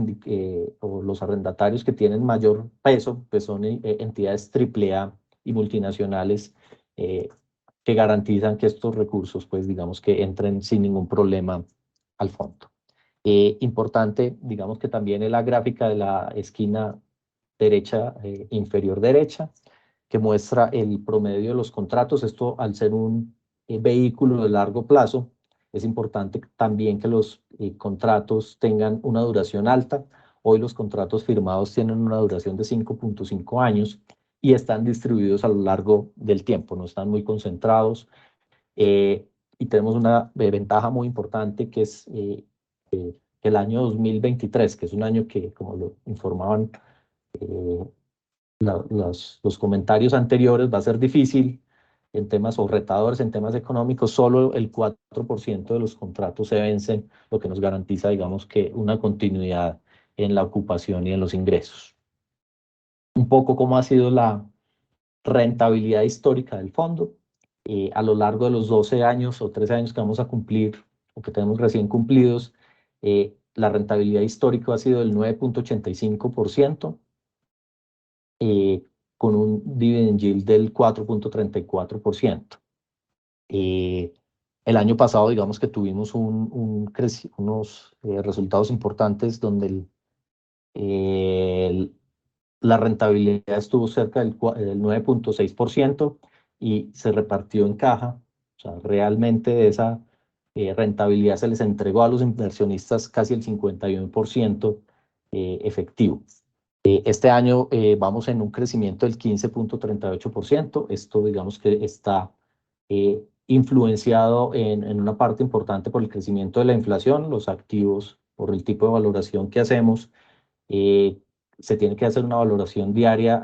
arrendatarios que tienen mayor peso, pues son entidades AAA y multinacionales que garantizan que estos recursos, pues digamos que entren sin ningún problema al fondo. Importante, digamos que también es la gráfica de la esquina derecha, inferior derecha, que muestra el promedio de los contratos. Esto, al ser un vehículo de largo plazo, es importante también que los contratos tengan una duración alta. Hoy los contratos firmados tienen una duración de 5.5 años y están distribuidos a lo largo del tiempo, no están muy concentrados. Y tenemos una ventaja muy importante que es el año 2023, que es un año que, como lo informaban los comentarios anteriores, va a ser difícil en temas o retadores en temas económicos. Solo el 4% de los contratos se vencen, lo que nos garantiza, digamos, que una continuidad en la ocupación y en los ingresos. Un poco cómo ha sido la rentabilidad histórica del fondo. A lo largo de los 12 años o 13 años que vamos a cumplir o que tenemos recién cumplidos, la rentabilidad histórica ha sido del 9.85%, con un dividend yield del 4.34%. El año pasado, digamos que tuvimos unos resultados importantes donde la rentabilidad estuvo cerca del 9.6% y se repartió en caja. O sea, realmente esa rentabilidad se les entregó a los inversionistas casi el 51% efectivo. Este año vamos en un crecimiento del 15.38%. Esto, digamos que está influenciado en una parte importante por el crecimiento de la inflación, los activos, por el tipo de valoración que hacemos. Se tiene que hacer una valoración diaria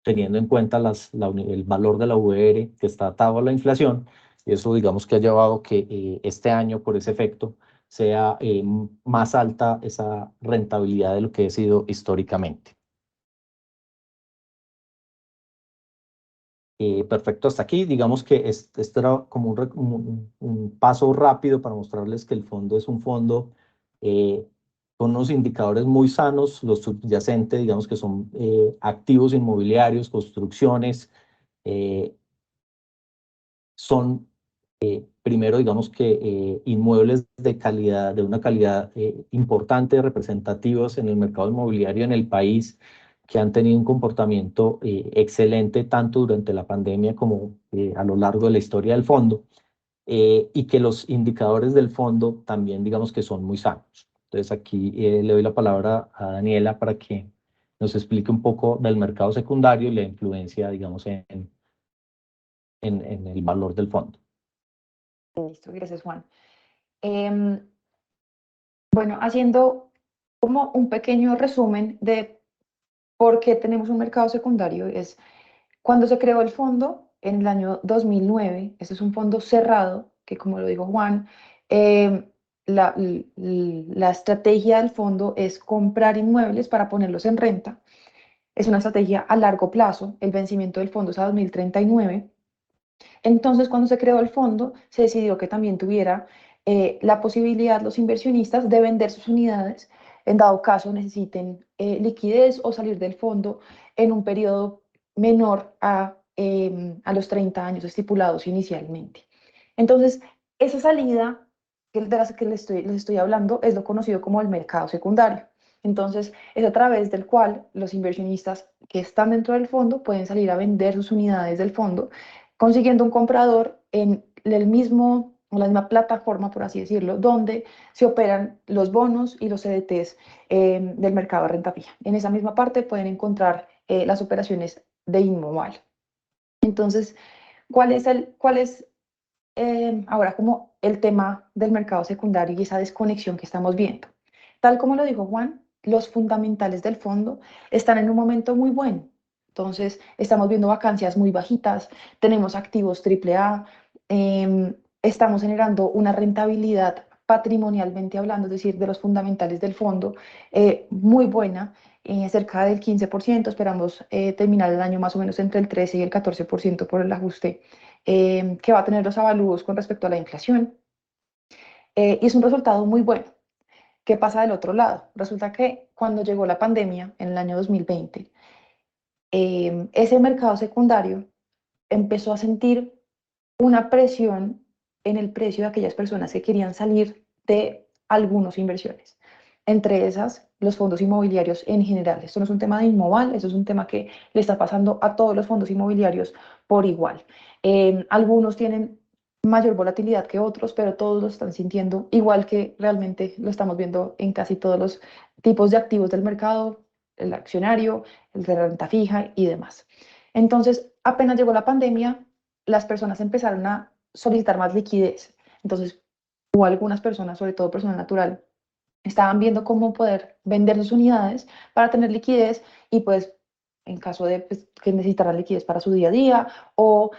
teniendo en cuenta el valor de la VR que está atado a la inflación, y eso digamos que ha llevado que este año, por ese efecto, sea más alta esa rentabilidad de lo que ha sido históricamente. Perfecto, hasta aquí. Digamos que este era como un paso rápido para mostrarles que el fondo es un fondo con unos indicadores muy sanos. Los subyacentes, digamos que son activos inmobiliarios, construcciones, son primero, digamos que inmuebles de calidad, de una calidad importante, representativos en el mercado inmobiliario en el país, que han tenido un comportamiento excelente tanto durante la pandemia como a lo largo de la historia del fondo, y que los indicadores del fondo también, digamos que son muy sanos. Entonces aquí le doy la palabra a Daniela para que nos explique un poco del mercado secundario y la influencia, digamos, en el valor del fondo. Listo, gracias, Juan. Bueno, haciendo como un pequeño resumen de por qué tenemos un mercado secundario, es cuando se creó el fondo en el año 2009. Este es un fondo cerrado que, como lo dijo Juan, la estrategia del fondo es comprar inmuebles para ponerlos en renta. Es una estrategia a largo plazo. El vencimiento del fondo es a 2039. Entonces, cuando se creó el fondo, se decidió que también tuviera la posibilidad los inversionistas de vender sus unidades en dado caso necesiten liquidez o salir del fondo en un periodo menor a los 30 años estipulados inicialmente. Entonces, esa salida de las que les estoy hablando es lo conocido como el mercado secundario. Entonces, es a través del cual los inversionistas que están dentro del fondo pueden salir a vender sus unidades del fondo, consiguiendo un comprador en la misma plataforma, por así decirlo, donde se operan los bonos y los CDTs del mercado de renta fija. En esa misma parte pueden encontrar las operaciones de Inmoval. Entonces, ¿cuál es ahora como el tema del mercado secundario y esa desconexión que estamos viendo? Tal como lo dijo Juan, los fundamentales del fondo están en un momento muy bueno. Entonces, estamos viendo vacancias muy bajitas, tenemos activos AAA, estamos generando una rentabilidad patrimonialmente hablando, es decir, de los fundamentales del fondo, muy buena, cerca del 15%. Esperamos terminar el año más o menos entre el 13 y el 14% por el ajuste que va a tener los avalúos con respecto a la inflación. Y es un resultado muy bueno. ¿Qué pasa del otro lado? Resulta que cuando llegó la pandemia en el año 2020, ese mercado secundario empezó a sentir una presión en el precio de aquellas personas que querían salir de algunas inversiones. Entre esas, los fondos inmobiliarios en general. Esto no es un tema de Inmoval, eso es un tema que le está pasando a todos los fondos inmobiliarios por igual. Algunos tienen mayor volatilidad que otros, pero todos lo están sintiendo igual, que realmente lo estamos viendo en casi todos los tipos de activos del mercado. el accionario, el de renta fija y demás. Entonces, apenas llegó la pandemia, las personas empezaron a solicitar más liquidez. Entonces, hubo algunas personas, sobre todo personal natural, estaban viendo cómo poder vender sus unidades para tener liquidez y pues en caso de pues, que necesitaran liquidez para su día a día o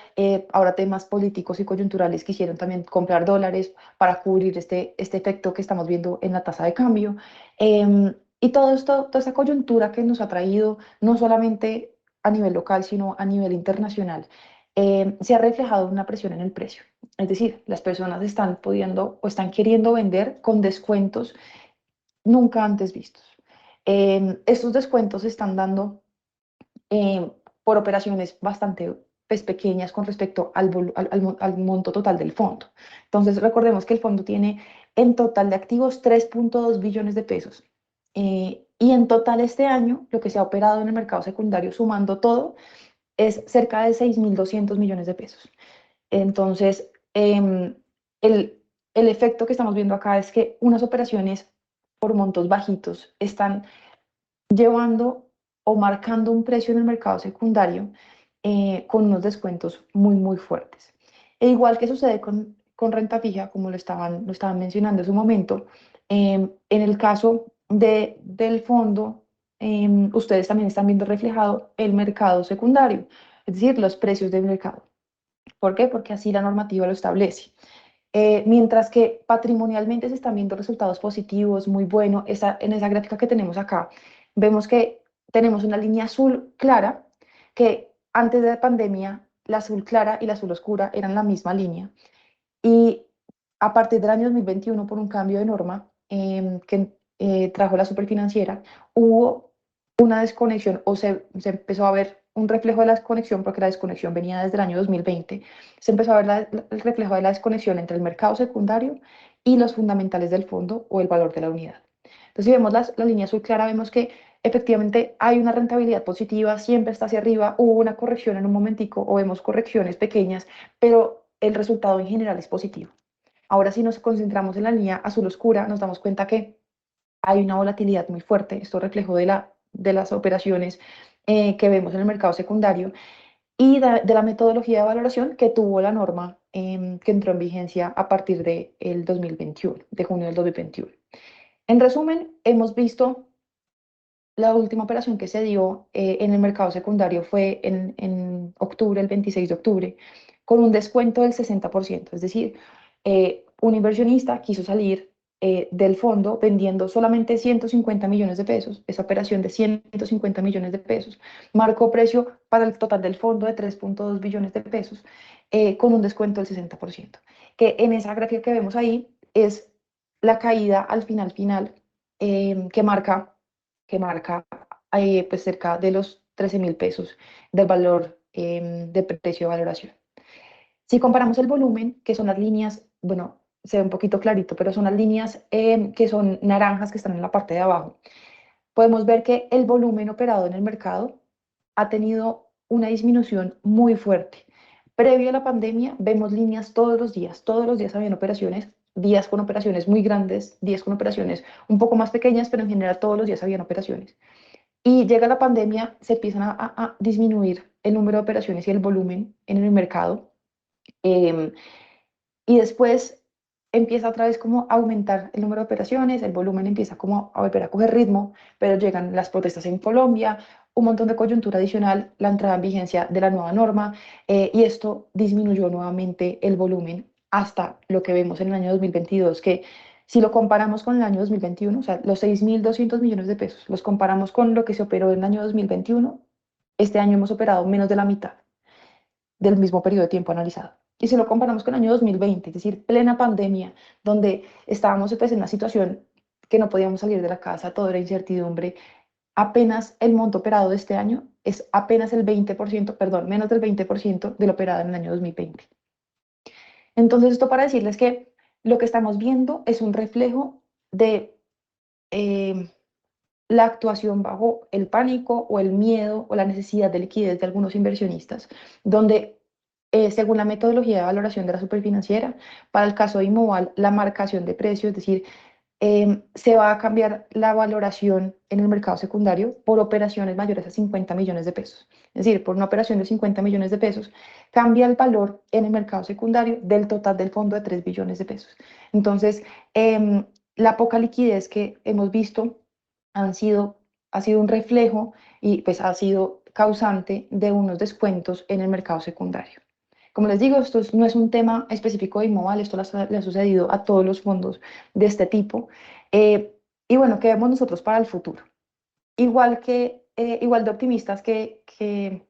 ahora temas políticos y coyunturales quisieron también comprar dólares para cubrir este efecto que estamos viendo en la tasa de cambio. Y todo esto, toda esta coyuntura que nos ha traído no solamente a nivel local, sino a nivel internacional, se ha reflejado una presión en el precio. Es decir, las personas están pudiendo o están queriendo vender con descuentos nunca antes vistos. Estos descuentos se están dando por operaciones bastante pues, pequeñas con respecto al monto total del fondo. Entonces, recordemos que el fondo tiene en total de activos 3.2 billones de pesos. Y en total este año, lo que se ha operado en el mercado secundario, sumando todo, es cerca de 6.200 millones de pesos. Entonces, el, el efecto que estamos viendo acá es que unas operaciones por montos bajitos están llevando o marcando un precio en el mercado secundario con unos descuentos muy, muy fuertes. E igual que sucede con renta fija, como lo estaban mencionando en su momento, en el caso del fondo, ustedes también están viendo reflejado el mercado secundario, es decir, los precios del mercado. ¿Por qué? Porque así la normativa lo establece. Mientras que patrimonialmente se están viendo resultados positivos, muy buenos. En esa gráfica que tenemos acá, vemos que tenemos una línea azul clara, que antes de la pandemia, la azul clara y la azul oscura eran la misma línea. Y a partir del año 2021, por un cambio de norma que trajo la superfinanciera, hubo una desconexión o se empezó a ver un reflejo de la desconexión, porque la desconexión venía desde el año 2020, se empezó a ver el reflejo de la desconexión entre el mercado secundario y los fundamentales del fondo o el valor de la unidad. Entonces, si vemos la línea azul clara, vemos que efectivamente hay una rentabilidad positiva, siempre está hacia arriba, hubo una corrección en un momentico o vemos correcciones pequeñas, pero el resultado en general es positivo. Ahora, si nos concentramos en la línea azul oscura, nos damos cuenta que hay una volatilidad muy fuerte, esto reflejo de las operaciones que vemos en el mercado secundario y de la metodología de valoración que tuvo la norma que entró en vigencia a partir del 2021, de junio del 2021. En resumen, hemos visto la última operación que se dio en el mercado secundario fue en octubre, el 26 de octubre, con un descuento del 60%. Es decir, un inversionista quiso salir del fondo vendiendo solamente 150 millones de pesos. Esa operación de 150 millones de pesos marcó precio para el total del fondo de 3.2 billones de pesos con un descuento del 60%. Que en esa gráfica que vemos ahí es la caída al final que marca pues cerca de los 13.000 pesos del valor de precio de valoración. Si comparamos el volumen, que son las líneas, bueno, se ve un poquito clarito, pero son las líneas que son naranjas que están en la parte de abajo, podemos ver que el volumen operado en el mercado ha tenido una disminución muy fuerte. Previo a la pandemia, vemos líneas todos los días habían operaciones, días con operaciones muy grandes, días con operaciones un poco más pequeñas, pero en general todos los días habían operaciones. Y llega la pandemia, se empiezan a disminuir el número de operaciones y el volumen en el mercado. Y después empieza otra vez como a aumentar el número de operaciones, el volumen empieza como a volver a coger ritmo, pero llegan las protestas en Colombia, un montón de coyuntura adicional, la entrada en vigencia de la nueva norma, y esto disminuyó nuevamente el volumen hasta lo que vemos en el año 2022, que si lo comparamos con el año 2021, o sea, los 6.200 millones de pesos, los comparamos con lo que se operó en el año 2021, este año hemos operado menos de la mitad del mismo periodo de tiempo analizado. Y si lo comparamos con el año 2020, es decir, plena pandemia, donde estábamos pues, en una situación que no podíamos salir de la casa, todo era incertidumbre, apenas el monto operado de este año es apenas el 20%, perdón, menos del 20% del operado en el año 2020. Entonces, esto para decirles que lo que estamos viendo es un reflejo de la actuación bajo el pánico o el miedo o la necesidad de liquidez de algunos inversionistas, donde según la metodología de valoración de la superfinanciera, para el caso de Inmoval, la marcación de precios, es decir, se va a cambiar la valoración en el mercado secundario por operaciones mayores a 50 millones de pesos. Es decir, por una operación de 50 millones de pesos, cambia el valor en el mercado secundario del total del fondo de 3 billones de pesos. Entonces, la poca liquidez que hemos visto ha sido un reflejo y pues ha sido causante de unos descuentos en el mercado secundario. Como les digo, esto no es un tema específico de Inmoval, esto le ha sucedido a todos los fondos de este tipo. Y bueno, ¿qué vemos nosotros para el futuro? Igual de optimistas que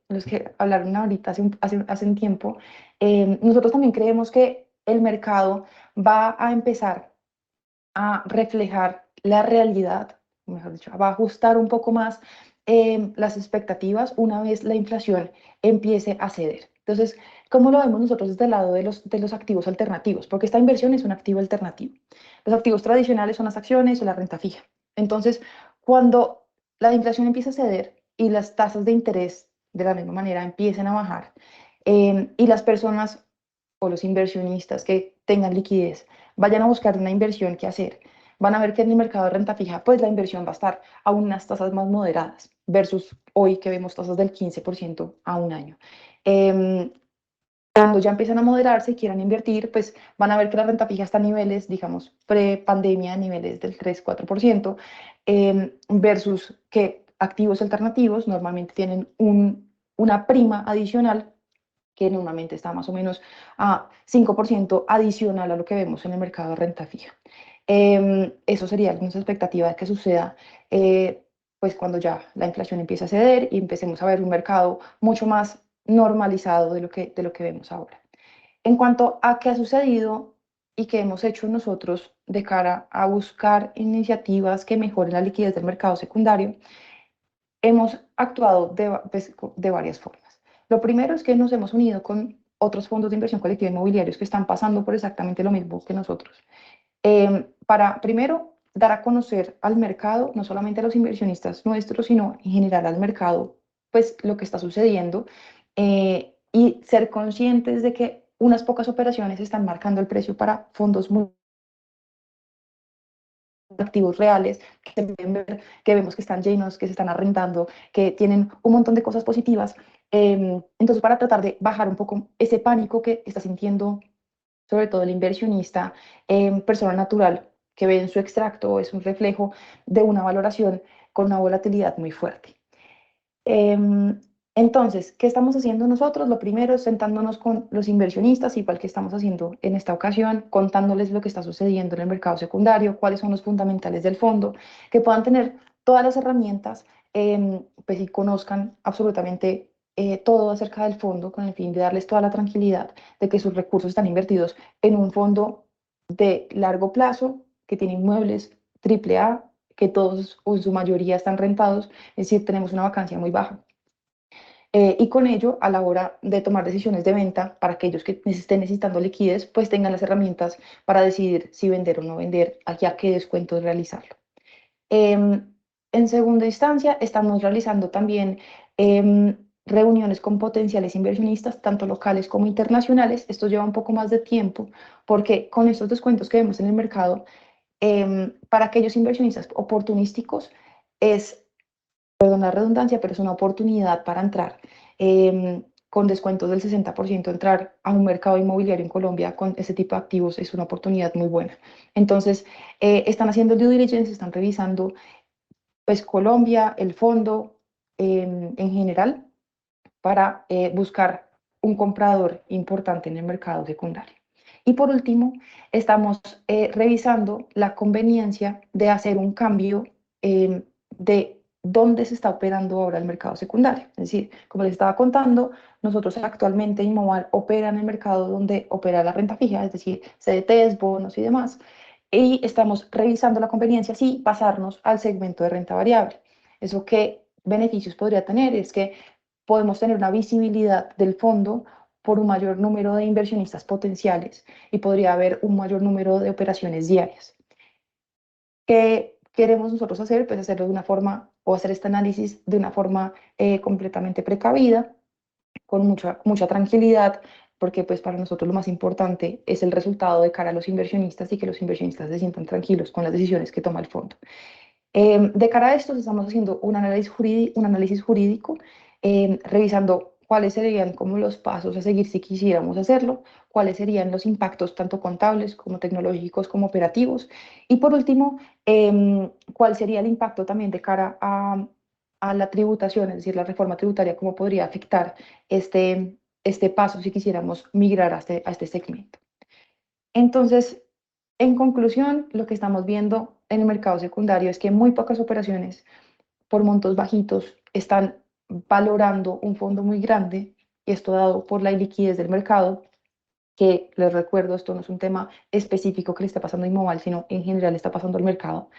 los que hablaron ahorita hace un tiempo, nosotros también creemos que el mercado va a empezar a reflejar la realidad, mejor dicho, va a ajustar un poco más las expectativas una vez la inflación empiece a ceder. Entonces, ¿cómo lo vemos nosotros desde el lado de los activos alternativos? Porque esta inversión es un activo alternativo. Los activos tradicionales son las acciones o la renta fija. Entonces, cuando la inflación empieza a ceder y las tasas de interés de la misma manera empiecen a bajar, y las personas o los inversionistas que tengan liquidez vayan a buscar una inversión que hacer, van a ver que en el mercado de renta fija, pues la inversión va a estar a unas tasas más moderadas versus hoy que vemos tasas del 15% a un año. Cuando ya empiezan a moderarse y quieran invertir, pues van a ver que la renta fija está a niveles, digamos, pre-pandemia, a niveles del 3-4%, versus que activos alternativos normalmente tienen una prima adicional que normalmente está más o menos a 5% adicional a lo que vemos en el mercado de renta fija. Eso sería nuestra expectativa de que suceda pues cuando ya la inflación empiece a ceder y empecemos a ver un mercado mucho más normalizado de lo que vemos ahora. En cuanto a qué ha sucedido y qué hemos hecho nosotros de cara a buscar iniciativas que mejoren la liquidez del mercado secundario, hemos actuado de varias formas. Lo primero es que nos hemos unido con otros fondos de inversión colectiva inmobiliarios que están pasando por exactamente lo mismo que nosotros. Para, primero, dar a conocer al mercado, no solamente a los inversionistas nuestros, sino en general al mercado, pues lo que está sucediendo y ser conscientes de que unas pocas operaciones están marcando el precio para fondos muy activos reales, que se pueden ver, que vemos que están llenos, que se están arrendando, que tienen un montón de cosas positivas. Entonces, para tratar de bajar un poco ese pánico que está sintiendo, sobre todo el inversionista, persona natural, que ve en su extracto, es un reflejo de una valoración con una volatilidad muy fuerte. Entonces, ¿qué estamos haciendo nosotros? Lo primero es sentándonos con los inversionistas, igual que estamos haciendo en esta ocasión, contándoles lo que está sucediendo en el mercado secundario, cuáles son los fundamentales del fondo, que puedan tener todas las herramientas, pues y conozcan absolutamente todo acerca del fondo con el fin de darles toda la tranquilidad de que sus recursos están invertidos en un fondo de largo plazo, que tiene inmuebles AAA, que todos o en su mayoría están rentados, es decir, tenemos una vacancia muy baja. Y con ello, a la hora de tomar decisiones de venta, para aquellos que estén necesitando liquidez, pues tengan las herramientas para decidir si vender o no vender, a qué descuentos realizarlo. En segunda instancia, estamos realizando también reuniones con potenciales inversionistas, tanto locales como internacionales. Esto lleva un poco más de tiempo, porque con estos descuentos que vemos en el mercado, para aquellos inversionistas oportunísticos es, perdón la redundancia, pero es una oportunidad para entrar con descuentos del 60%, entrar a un mercado inmobiliario en Colombia con ese tipo de activos es una oportunidad muy buena. Entonces, están haciendo el due diligence, están revisando pues Colombia, el fondo en general, para buscar un comprador importante en el mercado secundario. Y por último, estamos revisando la conveniencia de hacer un cambio de dónde se está operando ahora el mercado secundario. Es decir, como les estaba contando, nosotros actualmente Inmoval opera en el mercado donde opera la renta fija, es decir, CDTs, bonos y demás. Y estamos revisando la conveniencia, sí, pasarnos al segmento de renta variable. ¿Eso qué beneficios podría tener? Es que podemos tener una visibilidad del fondo por un mayor número de inversionistas potenciales y podría haber un mayor número de operaciones diarias. ¿Qué queremos nosotros hacer? Pues hacerlo de una forma o hacer este análisis de una forma completamente precavida, con mucha tranquilidad, porque pues para nosotros lo más importante es el resultado de cara a los inversionistas y que los inversionistas se sientan tranquilos con las decisiones que toma el fondo. De cara a esto, estamos haciendo un análisis jurídico, revisando cuáles serían como los pasos a seguir si quisiéramos hacerlo, cuáles serían los impactos tanto contables como tecnológicos como operativos, y por último, cuál sería el impacto también de cara a la tributación, es decir, la reforma tributaria, cómo podría afectar este paso si quisiéramos migrar a este segmento. Entonces, en conclusión, lo que estamos viendo en el mercado secundario es que muy pocas operaciones por montos bajitos están valorando un fondo muy grande, y esto dado por la iliquidez del mercado, que les recuerdo, esto no es un tema específico que le está pasando a Inmoval, sino en general está pasando al mercado.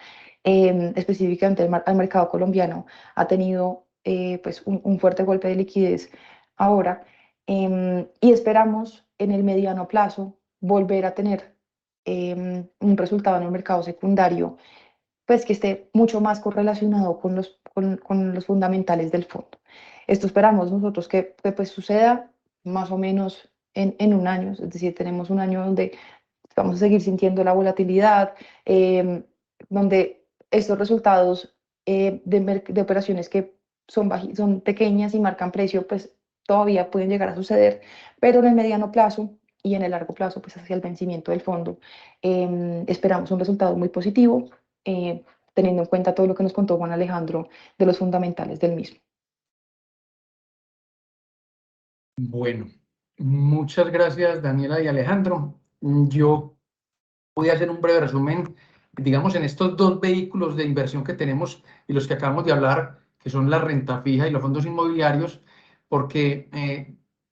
Específicamente al mercado colombiano ha tenido pues un fuerte golpe de liquidez ahora, y esperamos en el mediano plazo volver a tener un resultado en el mercado secundario pues que esté mucho más correlacionado con los fundamentales del fondo. Esto esperamos nosotros que pues suceda más o menos en un año, es decir, tenemos un año donde vamos a seguir sintiendo la volatilidad, donde estos resultados de operaciones que son pequeñas y marcan precio, pues todavía pueden llegar a suceder, pero en el mediano plazo y en el largo plazo, pues hacia el vencimiento del fondo, esperamos un resultado muy positivo, teniendo en cuenta todo lo que nos contó Juan Alejandro de los fundamentales del mismo. Bueno, muchas gracias Daniela y Alejandro. Yo voy a hacer un breve resumen, digamos, en estos dos vehículos de inversión que tenemos y los que acabamos de hablar, que son la renta fija y los fondos inmobiliarios, porque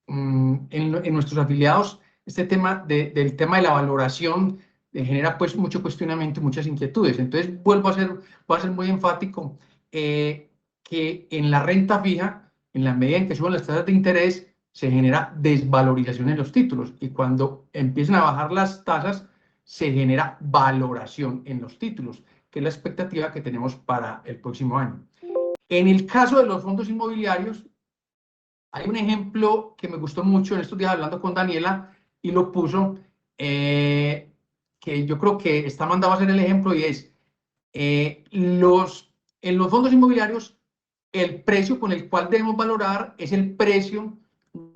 en nuestros afiliados este tema del tema de la valoración genera pues mucho cuestionamiento y muchas inquietudes. Entonces voy a ser muy enfático que en la renta fija, en la medida en que suben las tasas de interés, se genera desvalorización en los títulos, y cuando empiezan a bajar las tasas se genera valoración en los títulos, que es la expectativa que tenemos para el próximo año. En el caso de los fondos inmobiliarios, hay un ejemplo que me gustó mucho en estos días hablando con Daniela y lo puso, que yo creo que está mandado a ser el ejemplo, y es, en los fondos inmobiliarios, el precio con el cual debemos valorar es el precio,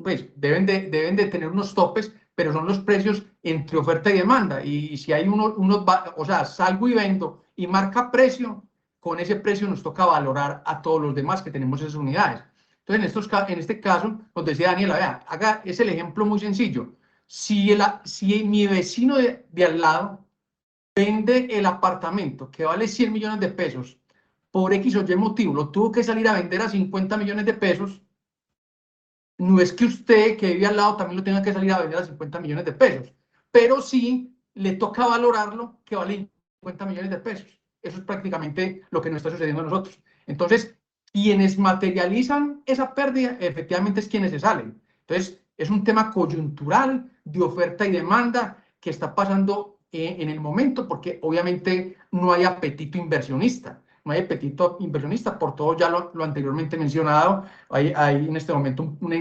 pues deben de tener unos topes, pero son los precios entre oferta y demanda. Y si hay o sea, salgo y vendo y marca precio, con ese precio nos toca valorar a todos los demás que tenemos esas unidades. Entonces, en este caso, nos decía Daniela, vea, es el ejemplo muy sencillo. Si mi vecino de al lado vende el apartamento que vale 100 millones de pesos por X o Y motivo, lo tuvo que salir a vender a 50 millones de pesos, no es que usted que vive al lado también lo tenga que salir a vender a 50 millones de pesos, pero sí le toca valorarlo que vale 50 millones de pesos. Eso es prácticamente lo que nos está sucediendo a nosotros. Entonces, quienes materializan esa pérdida, efectivamente es quienes se salen. Entonces, es un tema coyuntural de oferta y demanda que está pasando en el momento, porque obviamente no hay apetito inversionista. No hay apetito inversionista por todo ya lo anteriormente mencionado. Hay en este momento una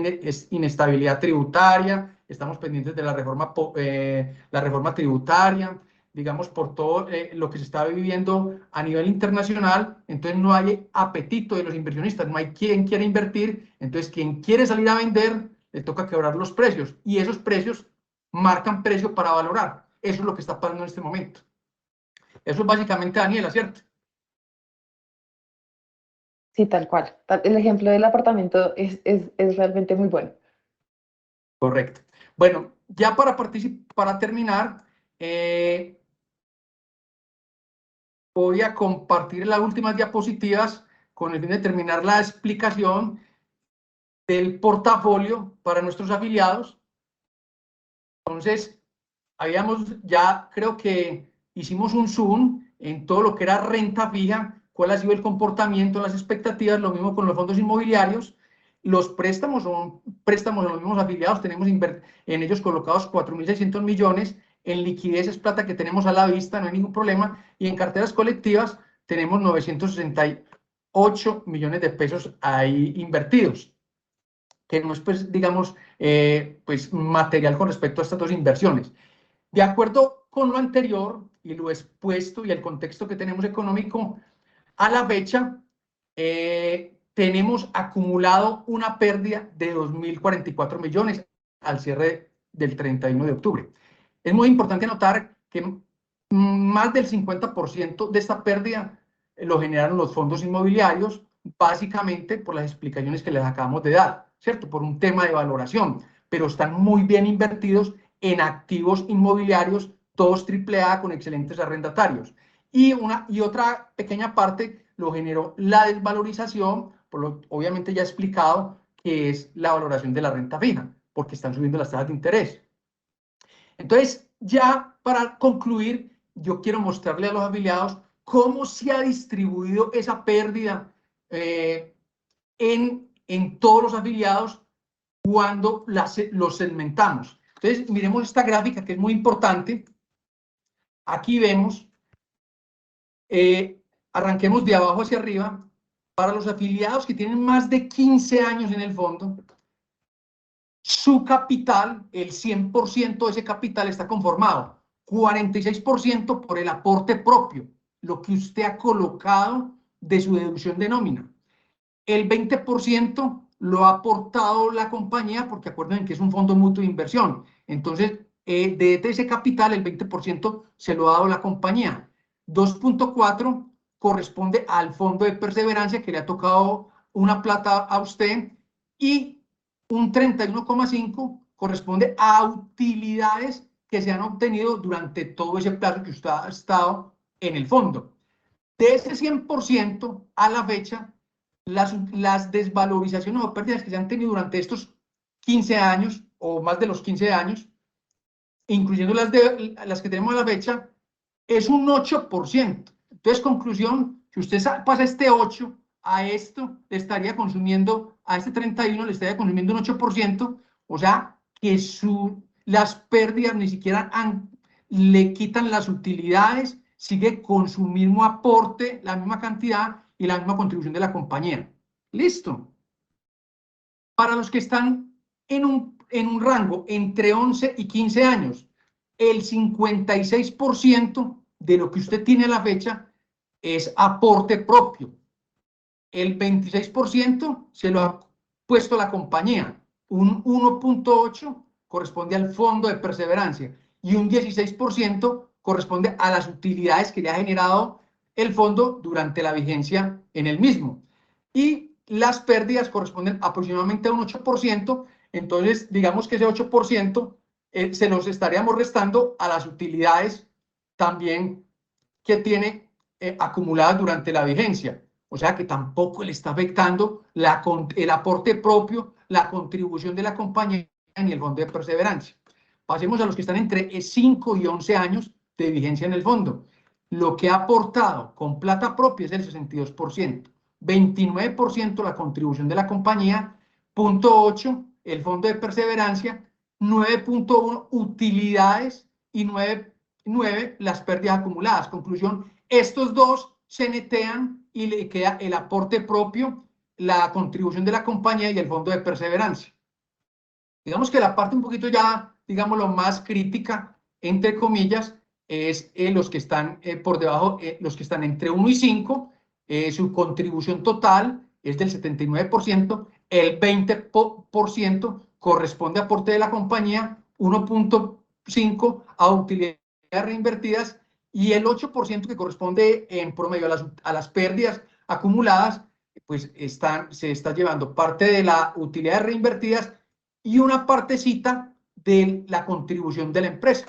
inestabilidad tributaria. Estamos pendientes de la reforma tributaria, digamos, por todo lo que se está viviendo a nivel internacional. Entonces no hay apetito de los inversionistas, no hay quien quiera invertir. Entonces quien quiere salir a vender le toca quebrar los precios, y esos precios marcan precio para valorar. Eso es lo que está pasando en este momento. Eso es básicamente, Daniela, ¿cierto? Sí, tal cual. El ejemplo del apartamento es realmente muy bueno. Correcto. Bueno, ya para terminar, voy a compartir las últimas diapositivas con el fin de terminar la explicación del portafolio para nuestros afiliados. Entonces, creo que hicimos un zoom en todo lo que era renta fija, cuál ha sido el comportamiento, las expectativas, lo mismo con los fondos inmobiliarios. Los préstamos son préstamos de los mismos afiliados, tenemos en ellos colocados 4.600 millones, en liquidez es plata que tenemos a la vista, no hay ningún problema, y en carteras colectivas tenemos 968 millones de pesos ahí invertidos. que no es, pues, digamos, pues, material con respecto a estas dos inversiones. De acuerdo con lo anterior y lo expuesto y el contexto que tenemos económico, a la fecha tenemos acumulado una pérdida de 2.044 millones al cierre del 31 de octubre. Es muy importante notar que más del 50% de esta pérdida lo generaron los fondos inmobiliarios, básicamente por las explicaciones que les acabamos de dar, ¿cierto? Por un tema de valoración, pero están muy bien invertidos en activos inmobiliarios, todos AAA con excelentes arrendatarios. Y otra pequeña parte lo generó la desvalorización, obviamente ya he explicado, que es la valoración de la renta fija, porque están subiendo las tasas de interés. Entonces, ya para concluir, yo quiero mostrarle a los afiliados cómo se ha distribuido esa pérdida en todos los afiliados cuando los segmentamos. Entonces, miremos esta gráfica que es muy importante. Aquí vemos, arranquemos de abajo hacia arriba, para los afiliados que tienen más de 15 años en el fondo, su capital, el 100% de ese capital está conformado, 46% por el aporte propio, lo que usted ha colocado de su deducción de nómina. El 20% lo ha aportado la compañía, porque acuérdense que es un fondo mutuo de inversión. Entonces, de ese capital, el 20% se lo ha dado la compañía. 2.4 corresponde al fondo de perseverancia que le ha tocado una plata a usted, y un 31,5 corresponde a utilidades que se han obtenido durante todo ese plazo que usted ha estado en el fondo. De ese 100% a la fecha, las desvalorizaciones o pérdidas que se han tenido durante estos 15 años o más de los 15 años, incluyendo las que tenemos a la fecha, es un 8%. Entonces, conclusión, si usted pasa este 8 a esto, le estaría consumiendo, a este 31 le estaría consumiendo un 8%, o sea, que las pérdidas ni siquiera le quitan las utilidades, sigue con su mismo aporte, la misma cantidad y la misma contribución de la compañía. ¿Listo? Para los que están en un rango entre 11 y 15 años, el 56% de lo que usted tiene a la fecha es aporte propio. El 26% se lo ha puesto la compañía. Un 1.8% corresponde al fondo de perseverancia y un 16% corresponde a las utilidades que le ha generado el fondo durante la vigencia en el mismo. Y las pérdidas corresponden aproximadamente a un 8%. Entonces, digamos que ese 8% se nos estaríamos restando a las utilidades también que tiene acumuladas durante la vigencia. O sea que tampoco le está afectando el aporte propio, la contribución de la compañía ni el fondo de perseverancia. Pasemos a los que están entre 5 y 11 años de vigencia en el fondo. Lo que ha aportado con plata propia es el 62%, 29% la contribución de la compañía, 0.8% el fondo de perseverancia, 9.1% utilidades y 9 las pérdidas acumuladas. Conclusión, estos dos se netean y le queda el aporte propio, la contribución de la compañía y el fondo de perseverancia. Digamos que la parte un poquito ya, digamos, lo más crítica, entre comillas, es los que están por debajo, los que están entre 1 y 5, su contribución total es del 79%, el 20% corresponde a aporte de la compañía, 1.5 a utilidades reinvertidas y el 8% que corresponde en promedio a las pérdidas acumuladas, pues se está llevando parte de las utilidades reinvertidas y una partecita de la contribución de la empresa.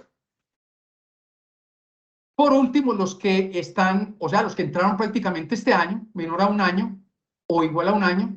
Por último, los que están, o sea, los que entraron prácticamente este año, menor a un año o igual a un año,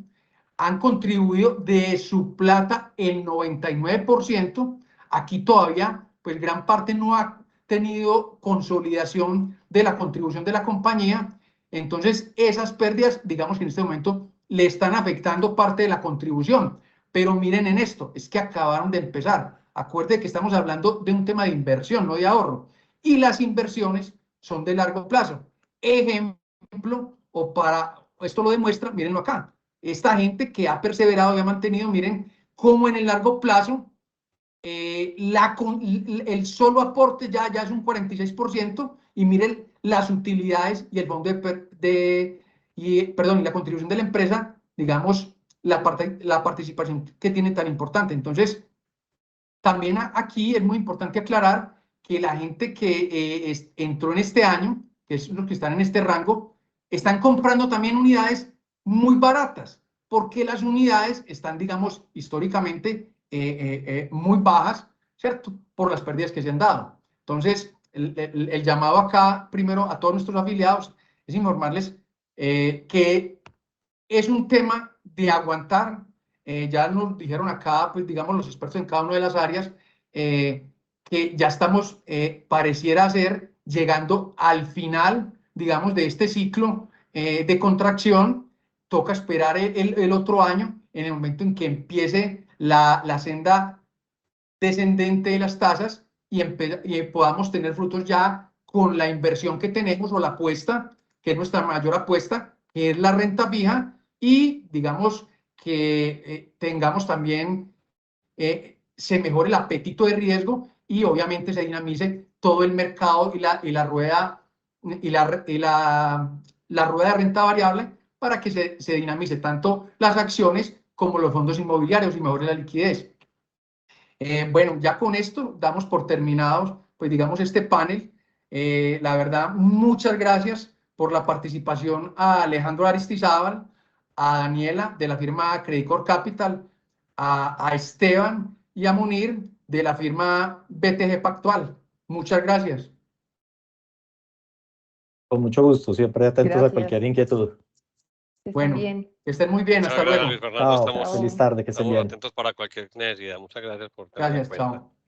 han contribuido de su plata el 99%. Aquí todavía, pues gran parte no ha tenido consolidación de la contribución de la compañía. Entonces, esas pérdidas, digamos que en este momento le están afectando parte de la contribución. Pero miren en esto, es que acabaron de empezar. Acuérdense que estamos hablando de un tema de inversión, no de ahorro. Y las inversiones son de largo plazo. Ejemplo, esto lo demuestra, mírenlo acá. esta gente que ha perseverado y ha mantenido, miren cómo en el largo plazo el solo aporte ya es un 46% y miren las utilidades y el fondo perdón, y la contribución de la empresa, digamos, la participación que tiene tan importante. Entonces, también aquí es muy importante aclarar que la gente que entró en este año, que es los que están en este rango, están comprando también unidades muy baratas, porque las unidades están, digamos, históricamente muy bajas, ¿cierto? Por las pérdidas que se han dado. Entonces, el llamado acá, primero, a todos nuestros afiliados, es informarles que es un tema de aguantar. Ya nos dijeron acá, pues digamos, los expertos en cada una de las áreas, que ya estamos, pareciera ser, llegando al final, digamos, de este ciclo de contracción. Toca esperar el otro año, en el momento en que empiece la senda descendente de las tasas y podamos tener frutos ya con la inversión que tenemos o la apuesta, que es nuestra mayor apuesta, que es la renta fija, y digamos que tengamos también, se mejore el apetito de riesgo y obviamente se dinamice todo el mercado y la rueda la rueda de renta variable, para que se dinamice tanto las acciones como los fondos inmobiliarios y mejore la liquidez. Bueno, ya con esto damos por terminados, pues digamos, este panel. La verdad, muchas gracias por la participación a Alejandro Aristizábal, a Daniela de la firma Credicor Capital, a Esteban y a Munir de la firma BTG Pactual. Muchas gracias. Con mucho gusto, siempre atentos a Gracias. cualquier inquietud. Que estén Bueno, bien. que estén muy bien. Muchas Hasta gracias, luego. Luis Fernando. Chao, Estamos, feliz tarde, que estén estamos bien. atentos para cualquier necesidad. Muchas gracias por tenerlo en Gracias, cuenta. chao.